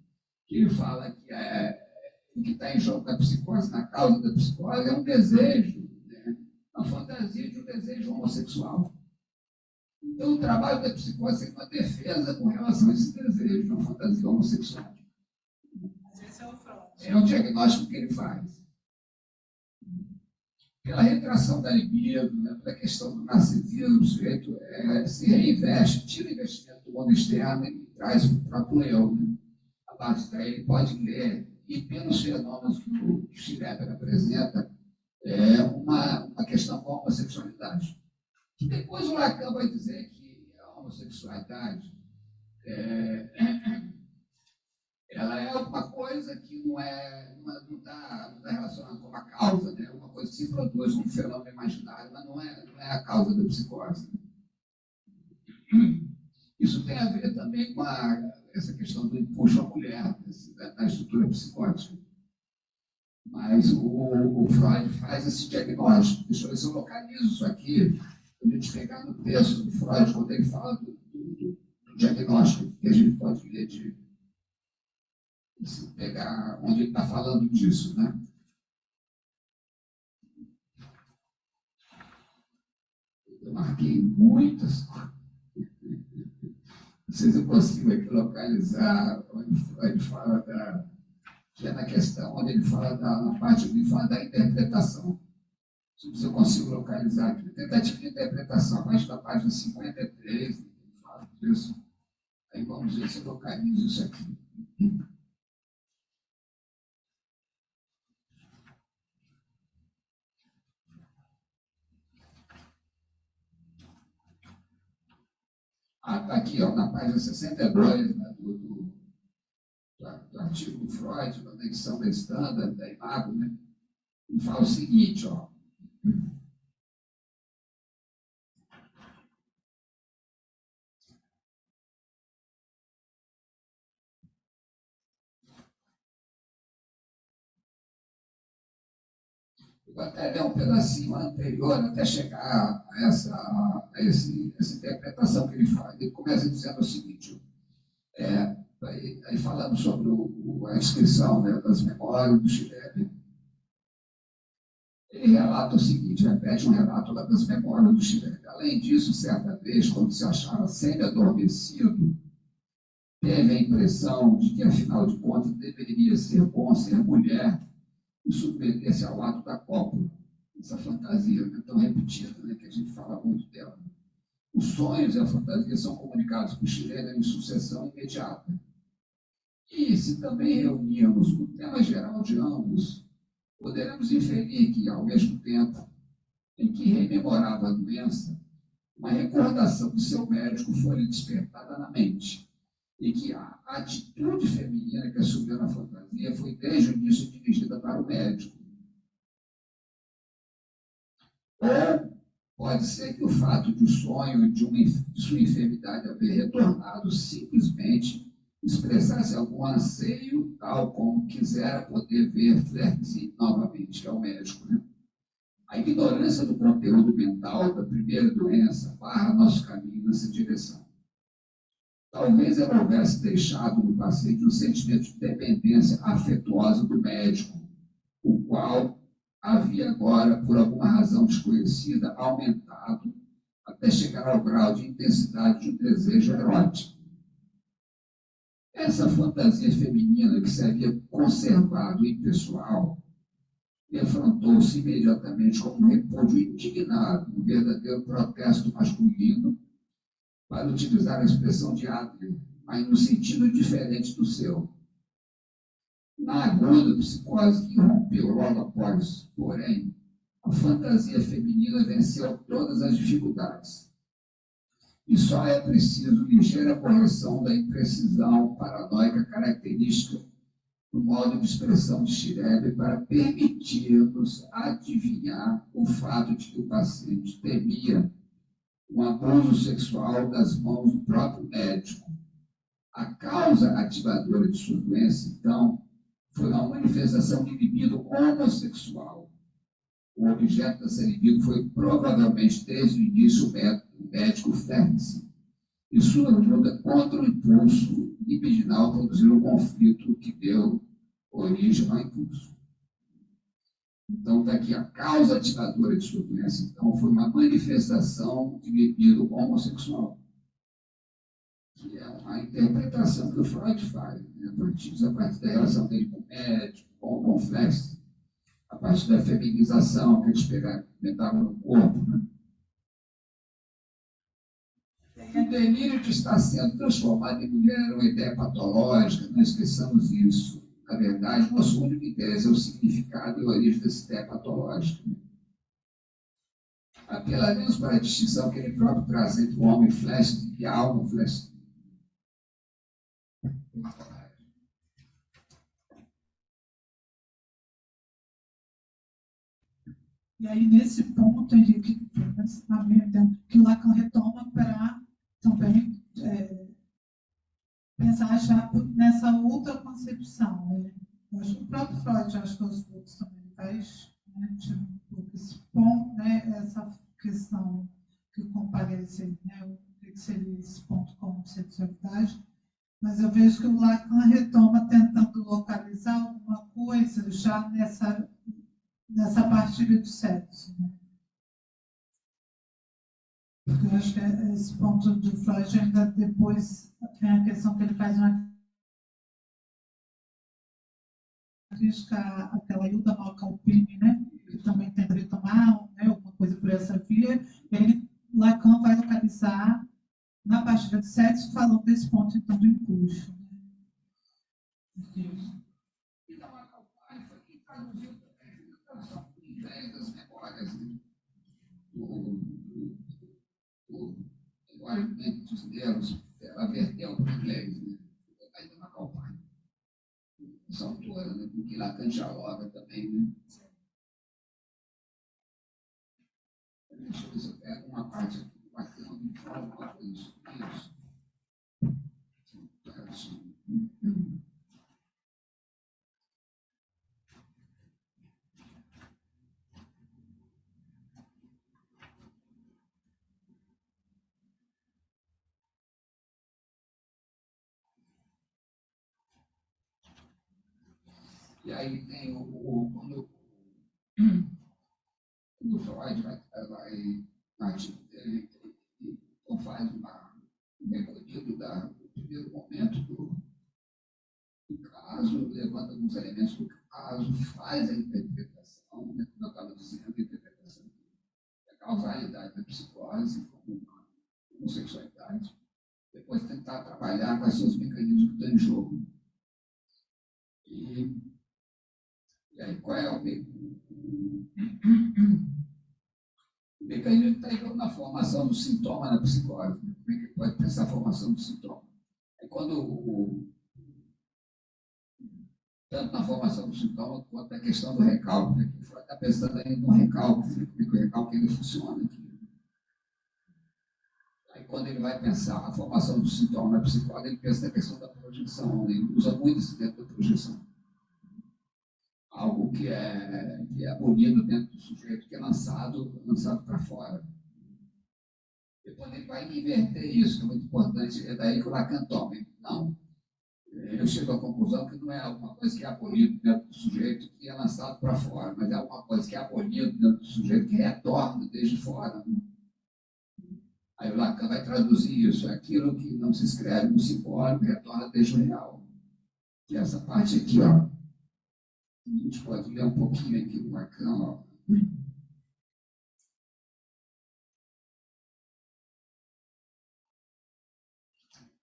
que ele fala que o que está em jogo na psicose, na causa da psicose, é um desejo, né, uma fantasia de um desejo homossexual. Então, o trabalho da psicose é uma defesa com relação a esse desejo, uma fantasia homossexual.
Mas esse é o Freud.
É o diagnóstico que ele faz. Pela retração da libido, né, pela questão do narcisismo, o sujeito se reinveste, tira o investimento do mundo externo e traz para o próprio eu. Né? A base daí ele pode ler. E pelos fenômenos que o Schreber apresenta, uma questão com a homossexualidade. Que depois o Lacan vai dizer que a homossexualidade ela é uma coisa que não está relacionada com uma causa, né? Uma coisa que se produz um fenômeno imaginário, mas não é a causa da psicose. Isso tem a ver também com essa questão do empuxo à mulher, da estrutura psicótica. Mas o Freud faz esse diagnóstico. Deixa eu ver se eu localizo isso aqui, para a gente pegar no texto do Freud, quando ele fala do diagnóstico, que a gente pode ler se pegar onde ele está falando disso, né? Eu marquei muitas. Não sei se eu consigo aqui localizar onde Freud fala que é na questão, onde ele fala na parte onde ele fala da interpretação. Se eu consigo localizar aqui, tentativa de interpretação, abaixo da página 53, ele fala disso. Aí vamos ver se eu localizo isso aqui. Está aqui, ó, na página 62, né, do artigo do Freud, da anexão da Standard, da Imago, né? Ele fala o seguinte, ó. Eu vou até ler um pedacinho anterior até chegar a essa interpretação que ele faz. Ele começa dizendo o seguinte, aí falando sobre a inscrição, né, das memórias do Schreber. Ele relata o seguinte, repete um relato lá das memórias do Schreber. Além disso, certa vez, quando se achava semi-adormecido, teve a impressão de que, afinal de contas, deveria ser bom ser mulher e submeter-se ao ato da cópula. Essa fantasia, né, tão repetida, né, que a gente fala muito dela. Os sonhos e a fantasia são comunicados por Schreber em sucessão imediata. E se também reunirmos o tema geral de ambos, poderemos inferir que, ao mesmo tempo em que rememorava a doença, uma recordação do seu médico foi-lhe despertada na mente, e que a atitude feminina que assumiu na fantasia foi desde o início dirigida para o médico. Ou pode ser que o fato de o sonho de sua enfermidade haver retornado simplesmente expressasse algum anseio, tal como quisera poder ver Flerkes novamente, que é o médico. Né? A ignorância do conteúdo mental da primeira doença barra nosso caminho nessa direção. talvez ela houvesse deixado no paciente um sentimento de dependência afetuosa do médico, o qual havia agora, por alguma razão desconhecida, aumentado até chegar ao grau de intensidade de um desejo erótico. Essa fantasia feminina que se havia conservado impessoal defrontou-se imediatamente como um repúdio indignado, um verdadeiro protesto masculino, para utilizar a expressão de Adler, mas no sentido diferente do seu. Na aguda psicose que irrompeu logo após, porém, a fantasia feminina venceu todas as dificuldades. E só é preciso ligeira correção da imprecisão paranoica característica do modo de expressão de Schreber para permitir-nos adivinhar o fato de que o paciente temia um abuso sexual das mãos do próprio médico. A causa ativadora de sua doença, então, foi uma manifestação de libido homossexual. O objeto a ser libido foi provavelmente, desde o início, o médico Fernse, e sua luta contra o impulso libidinal produziu um conflito que deu origem ao impulso. Então, está aqui a causa ativadora de sua doença, então, foi uma manifestação de libido homossexual, que é uma interpretação que o Freud faz, né? A partir da relação dele com o médico, com o Flex, a partir da feminização que eles experimentavam no corpo. Né? E o delírio de estar sendo transformado em mulher é uma ideia patológica, não esqueçamos isso. Na verdade, nosso único interesse é o significado e a origem dessa ideia patológica. Apelaremos para a distinção que ele próprio traz entre o homem Flex e a alma Flex.
E aí, nesse ponto, Henrique, na minha ideia, que o Lacan retoma para também pensar já nessa outra concepção. Né? O próprio Freud, acho que aos poucos também faz, né, tira um pouco esse ponto, né, essa questão que comparece, né, o que seria esse ponto como sexualidade, mas eu vejo que o Lacan retoma tentando localizar alguma coisa já nessa partilha do sexo. Né? Porque eu acho que esse ponto do Freud ainda depois tem a questão que ele faz uma crítica àquela Hilda Malkalpine, né? Que também tenta tomar, né, alguma coisa por essa via. E aí Lacan vai localizar na partilha do sexo, falando desse ponto então do impulso. Né?
Então, a Calpine foi quem traduziu também das memórias agora, dos negros, ela verteu para o inglês, né? Ainda na Calpine. Essa autora, né? Porque Lacan dialoga também, né? Deixa eu ver se eu pego uma parte aqui do Lacan, me fala uma coisa sobre isso. E aí tem quando o Freud vai partir dele, então faz um recolhido do primeiro momento do caso, levando alguns elementos do caso, faz a interpretação, né, como eu estava dizendo, a interpretação da causalidade da psicose, como uma homossexualidade, depois tentar trabalhar com esses mecanismos que estão em jogo. E aí, qual é o mecanismo que está em jogo na formação do sintoma na psicose? Né? Como é que pode pensar a formação do sintoma? É quando tanto na formação do sintoma quanto na questão do recalque, né? Que está pensando aí no recalque, né? Como é que o recalque ele funciona aqui. Aí, quando ele vai pensar a formação do sintoma na psicose, ele pensa na questão da projeção, né? Ele usa muito esse dentro da projeção. Algo que é abolido dentro do sujeito, que é lançado para fora. Depois ele vai inverter isso, que é muito importante. É daí que o Lacan toma. Não. Eu chego à conclusão que não é alguma coisa que é abolido dentro do sujeito que é lançado para fora, mas é alguma coisa que é abolido dentro do sujeito que retorna desde fora. Né? Aí o Lacan vai traduzir isso, aquilo que não se escreve no simbólico retorna desde o real. Que é essa parte aqui, ó. A gente pode ler um pouquinho aqui do Lacan, ó.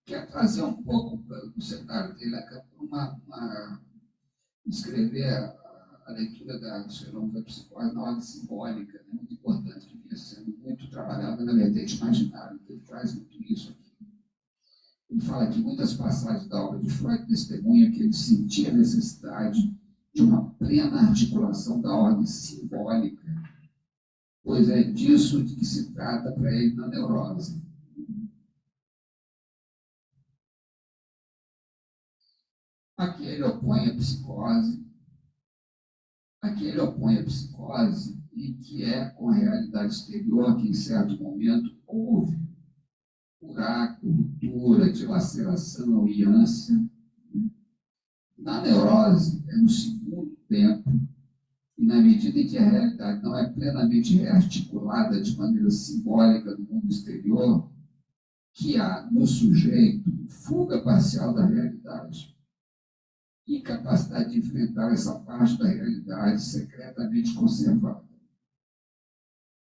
Quer trazer um pouco do cenário de Lacan para escrever a leitura dos fenômenos da psicose na ordem simbólica, né? Muito importante, que vinha sendo muito trabalhada na vertente imaginária. Ele traz muito isso aqui. Ele fala que muitas passagens da obra de Freud testemunham que ele sentia a necessidade de uma plena articulação da ordem simbólica, pois é disso de que se trata para ele na neurose. Aqui ele opõe a psicose, em que é com a realidade exterior que, em certo momento, houve buraco, ruptura, dilaceração e ânsia. Na neurose, é no segundo tempo, e na medida em que a realidade não é plenamente rearticulada de maneira simbólica no mundo exterior, que há no sujeito fuga parcial da realidade, incapacidade de enfrentar essa parte da realidade secretamente conservada.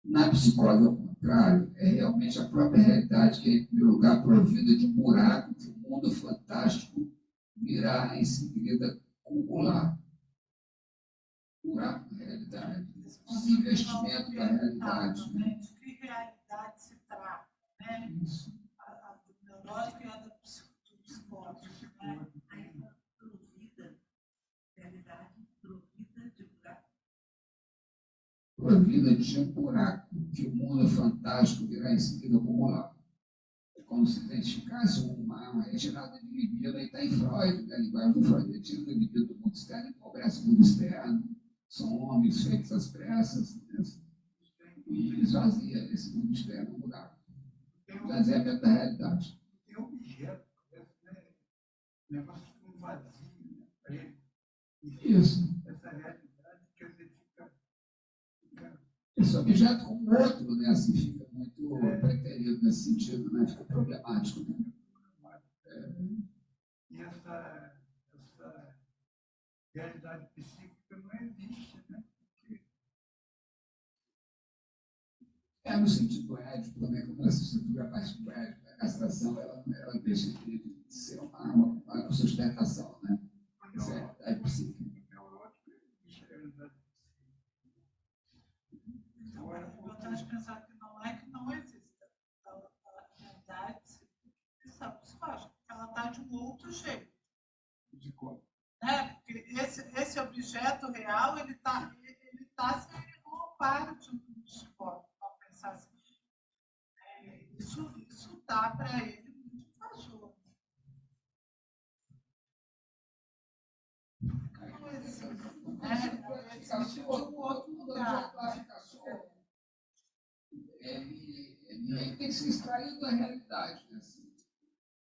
Na psicose, ao contrário, é realmente a própria realidade que é, em primeiro lugar, provida de um buraco que o mundo fantástico virá em seguida acumular. Buraco da realidade. Desinvestimento da realidade.
Né? De que realidade se trata? Né?
Isso.
A do neurológico e a do psicótico. Né?
Provida de um buraco que o mundo fantástico virá em seguida acumular. É como se identificasse uma retirada de libido, aí está em Freud, né? A linguagem do Freud, retira do libido do mundo externo e empobrece o mundo externo. São homens feitos às pressas, né? E esvazia esse mundo externo, um buraco. Esvaziamento da realidade.
Tem objeto, né? Negócio com vazio, né?
Isso.
Essa realidade, quer dizer, fica
esse objeto como outro, né? Assim, fica muito preterido nesse sentido, né? Fica problemático. Né?
E essa realidade psíquica não existe, né?
No sentido ético, né? Como ela se estrutura a parte do ético, a castração ela deixa de ser uma sustentação, né? Essa é a realidade psíquica.
Então, é importante pensar que não existe a realidade psicológica, ela está de um outro jeito.
De como?
Né? Porque esse objeto real, ele está sem nenhuma parte do psicólogo, para pensar assim. Isso dá para ele muito invasor. Existe de um outro lugar.
Ele tem que ser extraído da realidade. Né? Assim,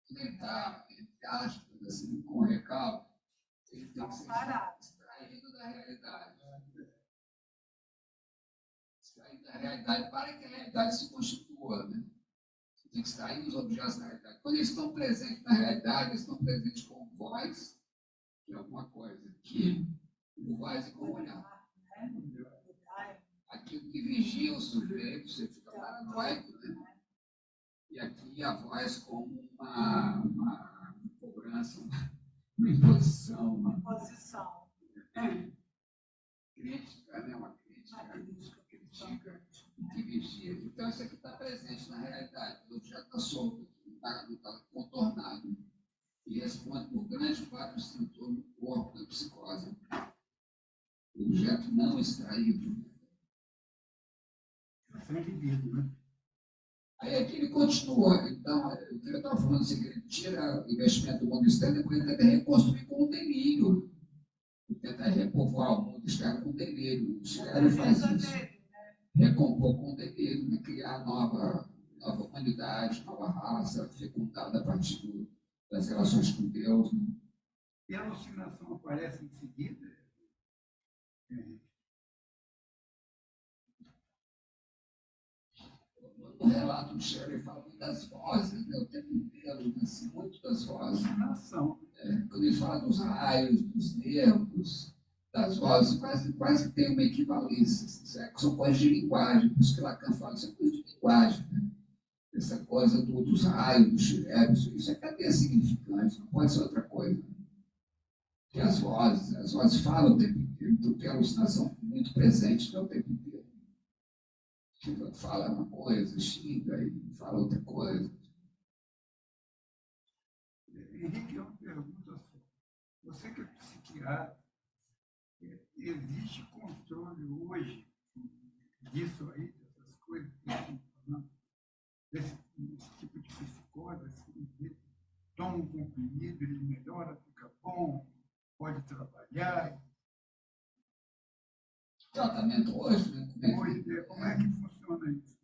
ele está, entre aspas, assim, com recalque, ele tem que ser extraído da realidade. Extraído da realidade para que a realidade se constitua. Né? Você tem que extrair os objetos da realidade. Quando eles estão presentes na realidade, eles estão presentes com voz, que é alguma coisa que o voz e com o olhar. Aquilo que vigia o sujeito, você fica paranoico, né? E aqui a voz como uma cobrança, uma imposição.
Uma posição.
Crítica, né? Uma crítica que vigia. Então, isso aqui está presente na realidade. O objeto está solto, não está contornado. E responde por grande parte do sintoma do corpo da psicose. O objeto não extraído.
Sem libido, né?
Aí aqui ele continua. Então, o que eu estava falando assim, que ele tira o investimento do mundo externo, depois ele tenta reconstruir com o delírio. Ele tenta repovoar o mundo externo com o delírio. O Schiller faz isso. Recompor com o delírio, né? Criar nova humanidade, nova raça, fecundada a partir das relações com Deus. Né?
E a alucinação aparece em seguida?
O relato do Shelley fala muito das vozes, né? O tempo inteiro, assim, muito das vozes.
Alucinação.
Quando ele fala dos raios, dos nervos, das vozes, quase tem uma equivalência. São coisas de linguagem, por isso que Lacan fala, isso é coisa de linguagem. Né? Essa coisa dos raios, dos xirebes, isso é cadeia significante, não pode ser outra coisa. Porque as vozes falam o tempo inteiro, então tem alucinação muito presente o tempo inteiro. Fala uma coisa, xinga e fala outra coisa.
Henrique, uma pergunta só. Você que é psiquiatra, existe controle hoje disso aí, dessas coisas que estão falando, desse tipo de psicose, assim, toma um comprimido, ele melhora, fica bom, pode trabalhar?
Tratamento hoje, né?
Como é que funciona isso?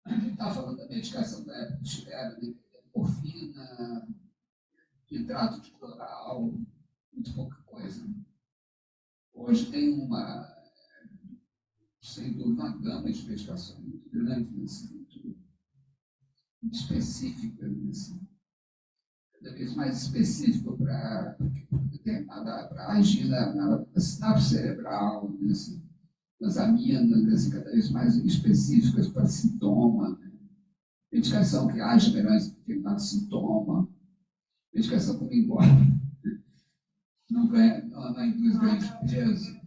A gente está falando da medicação da época do Schreiber, né? Morfina, hidrato de cloral, muito pouca coisa. Hoje tem sem dúvida, uma gama de medicações muito grande, assim, muito específica, assim, cada vez mais específica para agir na sinapse cerebral, né, assim, nas aminas, né, assim, cada vez mais específicas para sintoma. Né? Medicação que age melhor em determinado sintoma. Medicação que não engorda. Não induz ganho de peso.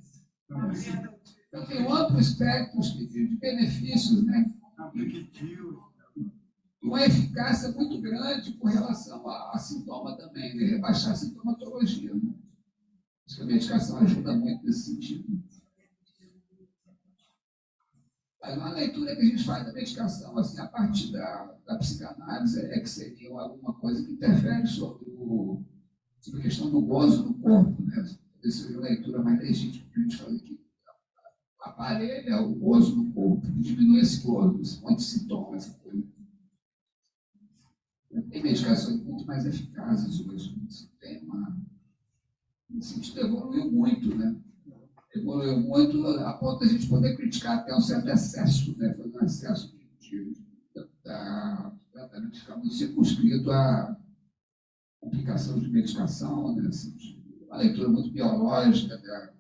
Então, tem um amplo espectro de benefícios, né? Uma eficácia muito grande com relação a sintoma também, né? Rebaixar a sintomatologia. Né? Acho que a medicação ajuda muito nesse sentido. Mas uma leitura que a gente faz da medicação, assim, a partir da psicanálise, é que seria alguma coisa que interfere sobre a questão do gozo no corpo, né? Essa seria uma leitura mais legítima que a gente faz aqui. Aparelha o gozo no corpo, diminui esse gozo, esse monte de sintoma, essa coisa. Tem medicações muito mais eficazes hoje nesse tema. Nesse sentido, evoluiu muito, né? Evoluiu muito a ponto de a gente poder criticar até um certo excesso, né? Fazer um excesso de tratamento ficar muito circunscrito à aplicação de medicação, né? Assim, uma leitura muito biológica da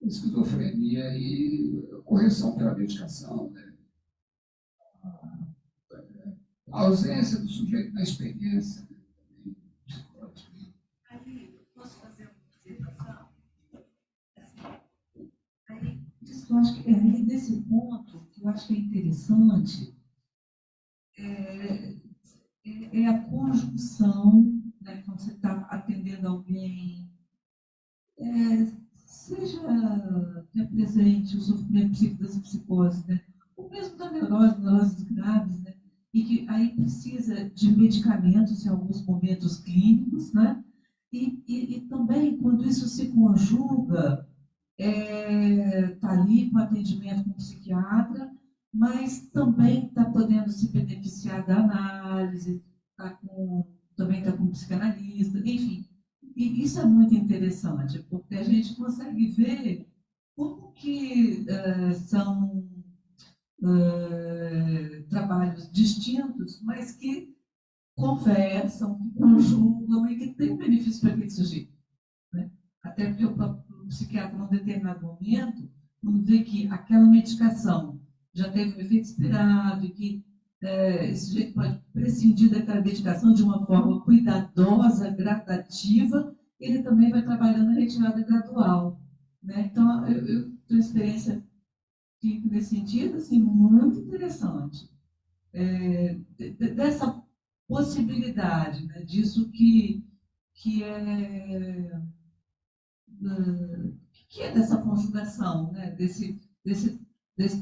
esquizofrenia e correção pela medicação, né? A ausência do sujeito na experiência. Né?
Aí, eu posso fazer uma observação? Aí, eu acho que aí, nesse ponto, que eu acho que é interessante, é a conjunção, né, quando você está atendendo alguém, seja presente o sofrimento psíquico das psicoses, né, ou mesmo da neuroses graves, né, e que aí precisa de medicamentos em alguns momentos clínicos, né, e também quando isso se conjuga, está ali com atendimento com o psiquiatra, mas também está podendo se beneficiar da análise, também está com o psicanalista, enfim. E isso é muito interessante, porque a gente consegue ver como que são trabalhos distintos, mas que conversam, que conjugam e que têm benefício para aquele sujeito. Né? Até porque o próprio psiquiatra, num determinado momento, quando vê que aquela medicação já teve um efeito esperado e que esse sujeito pode prescindir daquela medicação de uma forma cuidadosa, gradativa, ele também vai trabalhando a retirada gradual. Né? Então, eu tenho experiência nesse sentido, assim, muito interessante. Dessa possibilidade, né? Disso que é dessa conjugação, né? desse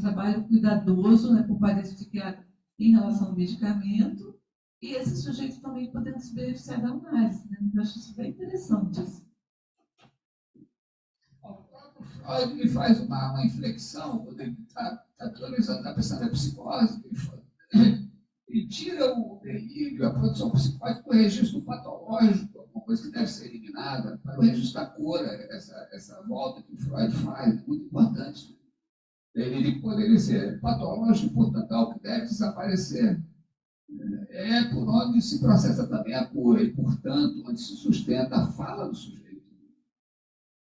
trabalho cuidadoso, né? Por parte desse psiquiatra em relação ao medicamento, e esse sujeito também podendo se beneficiar da análise. Né? Eu acho isso bem interessante.
Freud ele faz uma inflexão quando ele está teorizando a questão da psicose. Ele ele tira o delírio, a produção psicótica do registro patológico, uma coisa que deve ser eliminada, para o registro da cura, essa volta que o Freud faz, é muito importante. Delírio poderia ser patológico, portanto, algo que deve desaparecer. É por onde se processa também a cura e, portanto, onde se sustenta a fala do sujeito.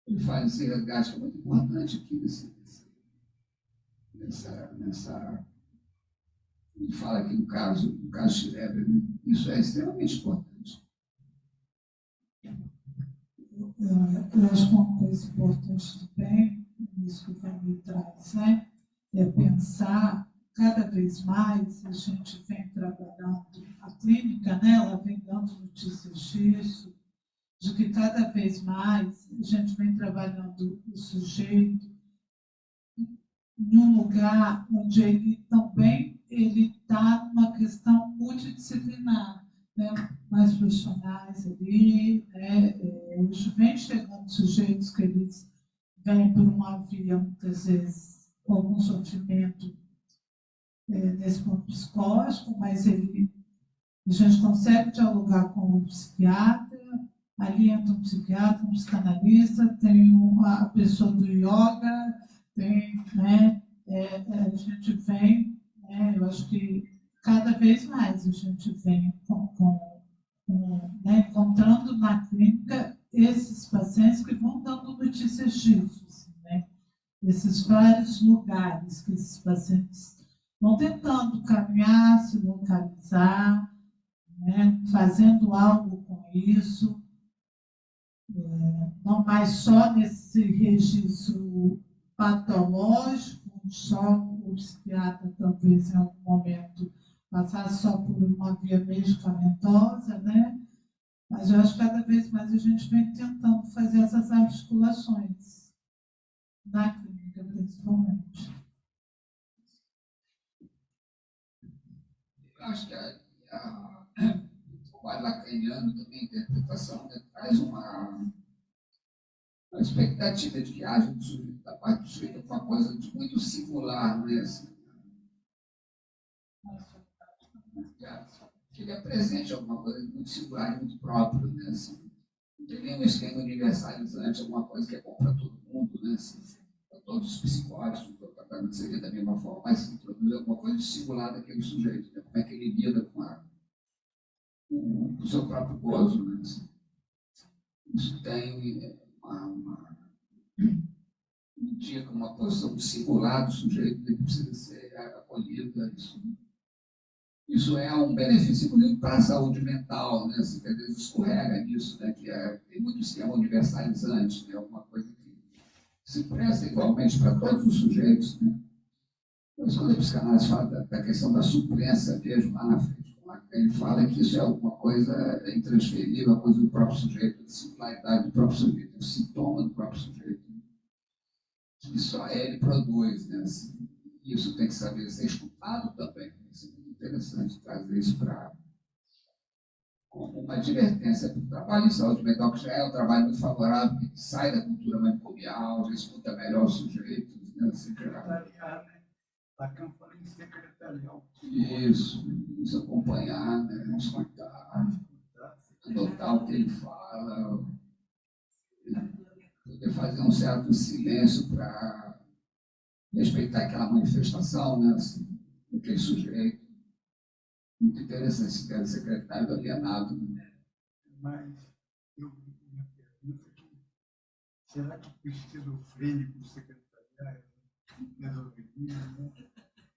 Ele faz esse resgate que é muito importante aqui nessa. Ele fala aqui no caso Schreber, né? Isso é extremamente importante.
Eu acho que uma coisa importante também, isso que o Camille traz, né, é pensar cada vez mais, a gente vem trabalhando, a clínica, né, ela vem dando notícias disso, de que cada vez mais a gente vem trabalhando o sujeito em um lugar onde ele também está numa questão multidisciplinar, né? Mais profissionais ali, né? Hoje vem chegando sujeitos que eles vêm por uma via, muitas vezes, com algum sofrimento nesse ponto psicológico, mas a gente consegue dialogar com o psiquiatra, ali entra um psiquiatra, um psicanalista, tem a pessoa do yoga, tem, né, a gente vem, né, eu acho que cada vez mais a gente vem né, encontrando na clínica esses pacientes que vão dando notícias disso, assim, né, esses vários lugares que esses pacientes vão tentando caminhar, se localizar, né, fazendo algo com isso, não mais só nesse registro patológico, só o psiquiatra talvez em algum momento passar só por uma via medicamentosa, né? Mas eu acho que cada vez mais a gente vem tentando fazer essas articulações na clínica, principalmente.
Eu acho que o quadro lacaniano também, a interpretação, né, traz uma expectativa de que haja do sujeito, da parte do sujeito, uma coisa de muito singular, né? Assim, que ele apresente alguma coisa de muito singular e muito próprio, né? Assim, não tem nenhum esquema universalizante, alguma coisa que é bom para todo mundo, né? Assim, para todos os psicóticos, o tratamento seria da mesma forma, mas se introduz alguma coisa de singular daquele sujeito, né? Como é que ele lida com o seu próprio gozo, né? Assim, isso tem indica uma posição singular do sujeito que precisa ser acolhida. Isso é um benefício, inclusive, para a saúde mental, né? Assim, que às vezes escorrega nisso, né? Que tem muito esquema universalizante, né? Alguma coisa que se presta igualmente para todos os sujeitos, né? Mas quando a psicanálise fala da questão da suplência mesmo, lá na frente, ele fala que isso é alguma coisa intransferível, uma coisa do próprio sujeito, da singularidade do próprio sujeito, um sintoma do próprio sujeito, que só ele produz, né? Assim, isso tem que saber ser escutado também. Isso é muito interessante trazer isso como uma advertência para o trabalho em saúde mental, que já é um trabalho muito favorável, que sai da cultura manicomial, já escuta melhor os sujeitos, né? Assim,
Lacan fala em secretarial.
Isso acompanhar, né? Escutar, adotar o que ele fala, poder fazer um certo silêncio para respeitar aquela manifestação, né? Assim, daquele sujeito. Muito interessante esse cara secretário do alienado. Né?
Mas minha pergunta é que será que o esquizofrênico secretarial resolveria, né?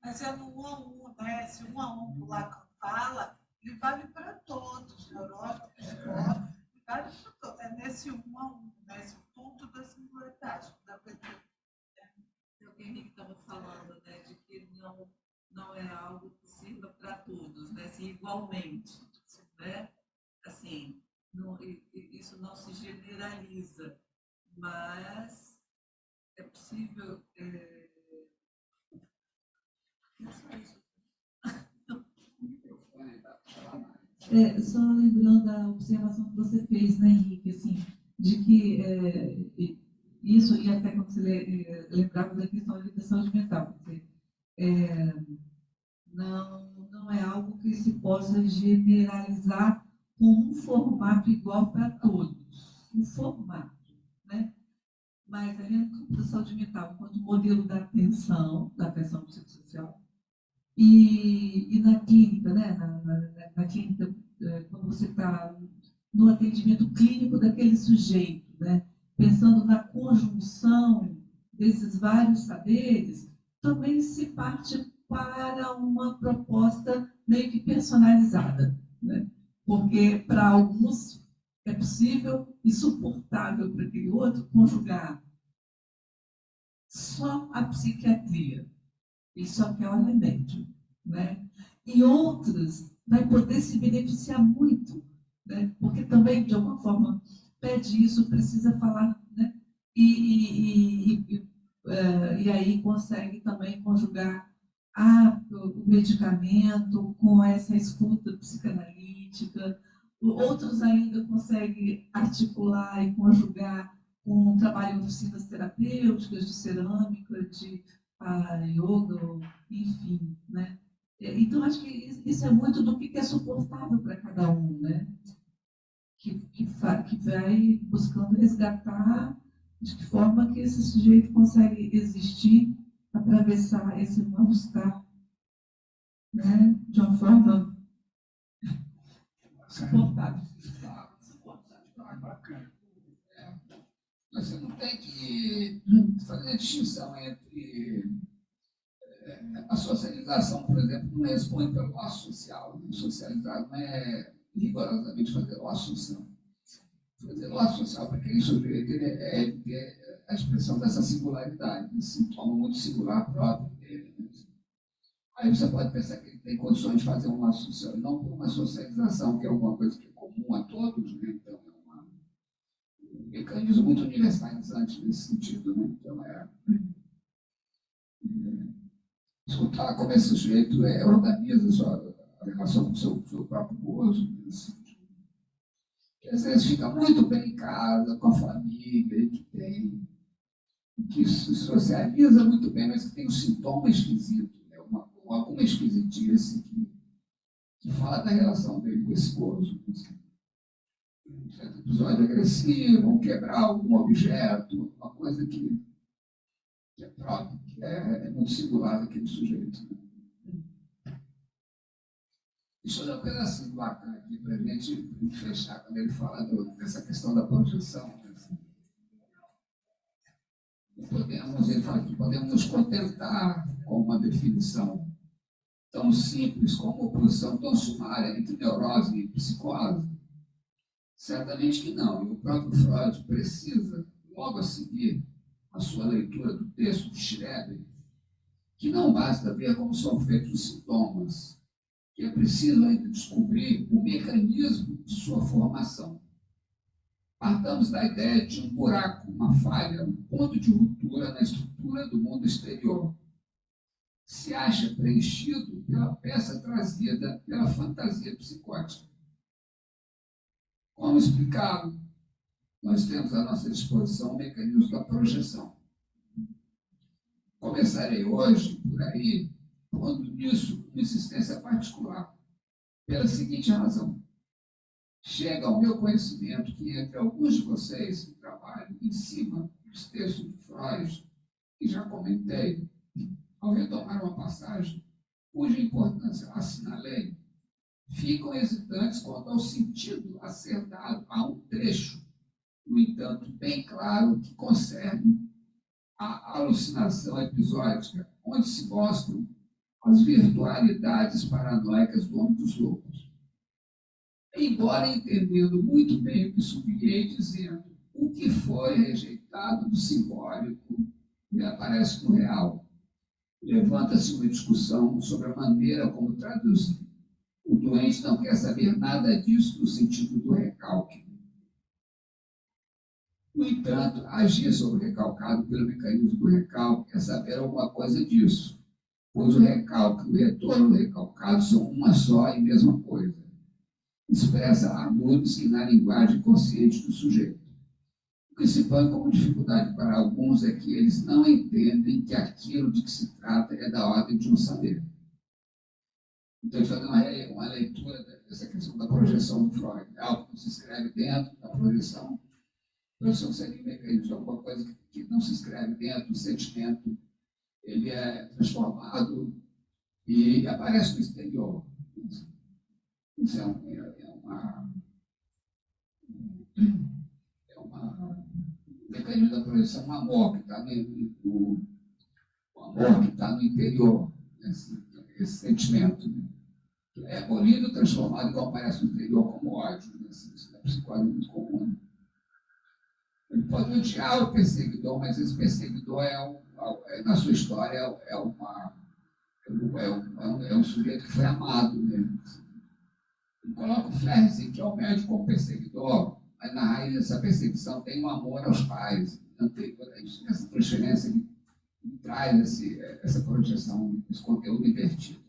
Mas é no 1 a 1, né? Se 1 a 1 o Lacan fala, ele vale para todos, neurótico, psicótico, vale para todos. É nesse 1 a 1, nesse ponto da singularidade.
O que o Henrique estava falando, né, de que não é algo que sirva para todos, né, assim, igualmente, né? Assim, isso não se generaliza, mas é possível.
Só lembrando a observação que você fez, né, Henrique, assim, de que isso, e até quando você lembrava da questão da saúde mental, quer dizer, não é algo que se possa generalizar como um formato igual para todos. Um formato, né? Mas a linha saúde mental, enquanto modelo da atenção psicossocial, e na clínica, né? Na clínica, quando você está no atendimento clínico daquele sujeito, né? Pensando na conjunção desses vários saberes, também se parte para uma proposta meio que personalizada, né? Porque para alguns é possível e suportável para aquele outro conjugar só a psiquiatria. Ele só quer o remédio, né? E outros vai poder se beneficiar muito, né? Porque também, de alguma forma, pede isso, precisa falar, né? E aí consegue também conjugar o medicamento com essa escuta psicanalítica. Outros ainda conseguem articular e conjugar com o trabalho em oficinas terapêuticas de cerâmica, de yoga, enfim, né? Então, acho que isso é muito do que é suportável para cada um, né? Que vai buscando resgatar de que forma que esse sujeito consegue existir, atravessar esse mal-estar, né? De uma forma suportável.
Bacana. Você não tem que fazer a distinção entre a socialização, por exemplo, não responde pelo laço social. O socializar não é rigorosamente fazer laço social. Fazer laço social para aquele sujeito é a expressão dessa singularidade, desse sintoma muito singular próprio dele. Né? Aí você pode pensar que ele tem condições de fazer um laço social, não por uma socialização, que é alguma coisa que é comum a todos, né? Então é um mecanismo muito universalizante nesse sentido. Né? Então escutar como esse sujeito organiza a relação com o seu próprio gozo. Que às vezes fica muito bem em casa, com a família, que se socializa muito bem, mas que tem um sintoma esquisito, né? Alguma esquisitice que fala da relação dele com esse gozo. Um certo episódio agressivo, um quebrar algum objeto, uma coisa que é próprio, que é muito singular daquele sujeito. Né? Deixa eu ler um pedacinho do Lacan aqui para a gente fechar, quando ele fala dessa questão da projeção. Né? Ele fala que podemos nos contentar com uma definição tão simples como oposição tão sumária entre neurose e psicose. Certamente que não. E o próprio Freud precisa, logo a seguir, a sua leitura do texto de Schreber, que não basta ver como são feitos os sintomas, que é preciso ainda descobrir o mecanismo de sua formação. Partamos da ideia de um buraco, uma falha, um ponto de ruptura na estrutura do mundo exterior. Se acha preenchido pela peça trazida pela fantasia psicótica. Como explicá-lo? Nós temos à nossa disposição o mecanismo da projeção. Começarei hoje, por aí, pondo nisso uma insistência particular, pela seguinte razão. Chega ao meu conhecimento que entre alguns de vocês que trabalham em cima dos textos de Freud, que já comentei, ao retomar uma passagem cuja importância assinalei, ficam hesitantes quanto ao sentido a ser dado a um trecho, no entanto, bem claro que concerne a alucinação episódica, onde se mostram as virtualidades paranoicas do homem dos loucos. Embora entendendo muito bem o que sublinhei dizendo, o que foi rejeitado do simbólico reaparece no real. Levanta-se uma discussão sobre a maneira como traduzir. O doente não quer saber nada disso no sentido do recalque. No entanto, agir sobre o recalcado pelo mecanismo do recalque é saber alguma coisa disso, pois o recalque e o retorno do recalcado são uma só e mesma coisa. Expressa agudos que na linguagem consciente do sujeito. O que se põe como dificuldade para alguns é que eles não entendem que aquilo de que se trata é da ordem de um saber. Então, fazendo uma leitura dessa questão da projeção do Freud, algo que se escreve dentro da projeção. A projeção seria um mecanismo, alguma coisa que não se escreve dentro do sentimento, ele é transformado e aparece no exterior. Isso é um mecanismo da projeção, um amor que está no interior, esse sentimento. É abolido, transformado e aparece no interior como ódio. Isso é psicose muito comum. Ele pode odiar o perseguidor, mas esse perseguidor na sua história é um sujeito que foi amado mesmo. Ele coloca o Ferguson, que é o médico, como perseguidor, mas na raiz dessa perseguição tem um amor aos pais. Essa transferência ele traz essa projeção, esse conteúdo invertido.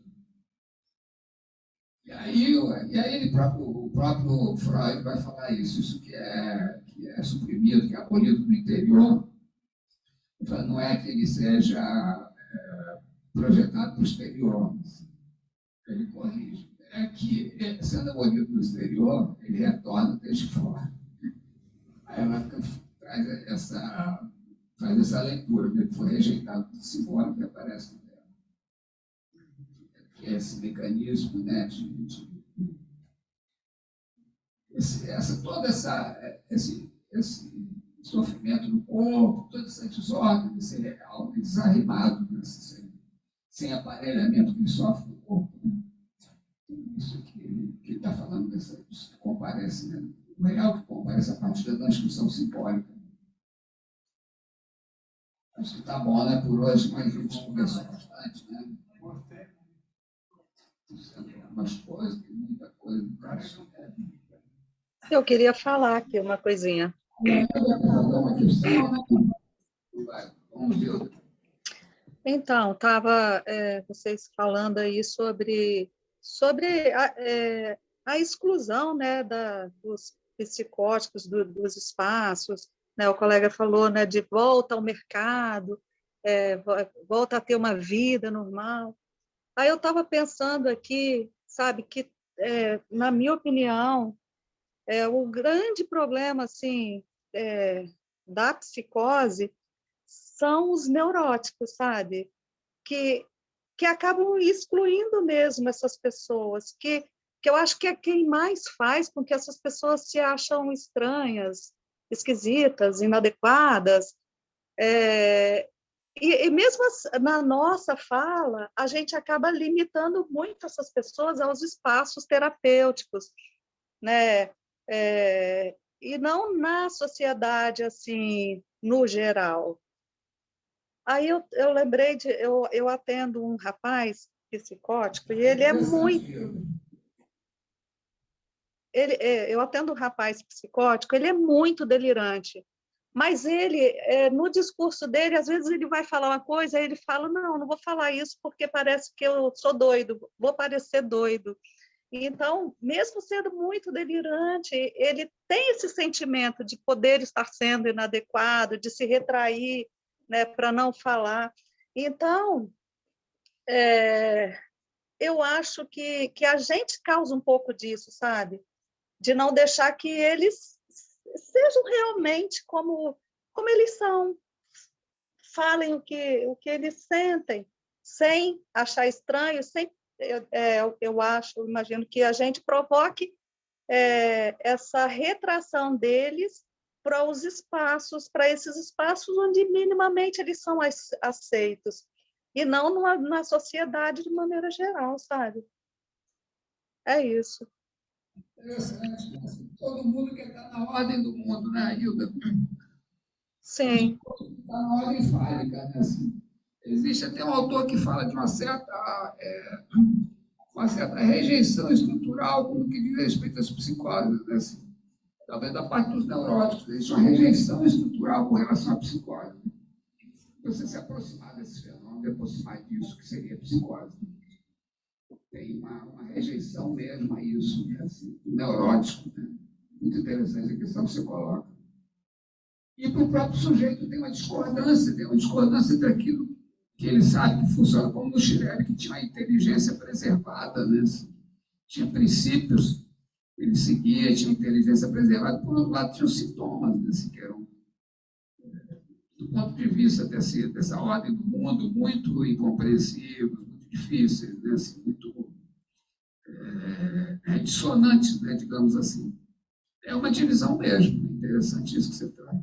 E aí o próprio Freud vai falar isso que é suprimido, que é abolido no interior. Ele fala, não é que ele seja projetado para o exterior, ele corrige. É que, sendo abolido no exterior, ele retorna desde fora. Aí ela faz essa leitura, que foi rejeitado do Simone, que aparece no dela. Que é esse mecanismo, né, esse sofrimento do corpo, toda essa desordem, esse real, desarrimado, né, sem aparelhamento que sofre o corpo. Né? Isso que ele está falando, isso que comparece, né? O real que comparece a partir da transcrição simbólica. Acho que está bom, né, por hoje, mas a gente conversou bastante, né? Umas coisas, muita coisa.
Eu queria falar aqui uma coisinha. Então, estava vocês falando aí sobre a exclusão, né, dos psicóticos dos espaços, né? O colega falou, né, de volta ao mercado, volta a ter uma vida normal. Aí eu estava pensando aqui, sabe, que, na minha opinião, o grande problema assim, da psicose são os neuróticos, sabe? Que acabam excluindo mesmo essas pessoas, que eu acho que é quem mais faz com que essas pessoas se acham estranhas, esquisitas, inadequadas. E mesmo na nossa fala, a gente acaba limitando muito essas pessoas aos espaços terapêuticos, né? E não na sociedade, assim, no geral. Aí eu lembrei eu atendo um rapaz psicótico e ele é muito... eu atendo um rapaz psicótico, ele é muito delirante, mas ele, no discurso dele, às vezes ele vai falar uma coisa, aí ele fala, não vou falar isso porque parece que eu sou doido, vou parecer doido. Então, mesmo sendo muito delirante, ele tem esse sentimento de poder estar sendo inadequado, de se retrair, né, para não falar. Então, eu acho que a gente causa um pouco disso, sabe? De não deixar que eles sejam realmente como eles são. Falem o que eles sentem, sem achar estranho, sem... eu imagino que a gente provoque essa retração deles para os espaços, para esses espaços onde minimamente eles são aceitos, e não na sociedade de maneira geral, sabe? É isso.
Interessante. Todo mundo quer estar na ordem do mundo, né, Hilda?
Sim.
Está na ordem fálica, né? Assim, existe até um autor que fala de uma certa rejeição estrutural no que diz respeito às psicoses, né? Assim, talvez da parte dos neuróticos, existe uma rejeição estrutural com relação à psicose. Você se aproximar desse fenômeno, aproximar disso, que seria psicose. Tem uma rejeição mesmo a isso, né? Assim, neurótico, né? Muito interessante a questão que você coloca. E para o próprio sujeito tem uma discordância entre aquilo que ele sabe que funciona como no Schreber, que tinha uma inteligência preservada, né? Tinha princípios que ele seguia, tinha inteligência preservada. Por outro lado, tinha os sintomas, né? Assim, que eram, do ponto de vista dessa ordem do mundo, muito incompreensíveis, muito difíceis, né? Assim, muito dissonantes, né? Digamos assim. É uma divisão mesmo. É interessante isso que você traz.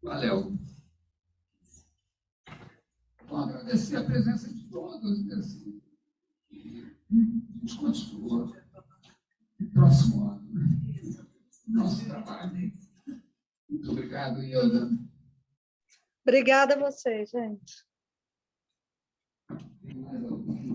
Valeu. Bom, agradecer a presença de todos, né? Assim, e a gente continua no próximo ano, né? Nosso trabalho. Muito obrigado, Ilda.
Obrigada a vocês, gente.
Tem mais algum?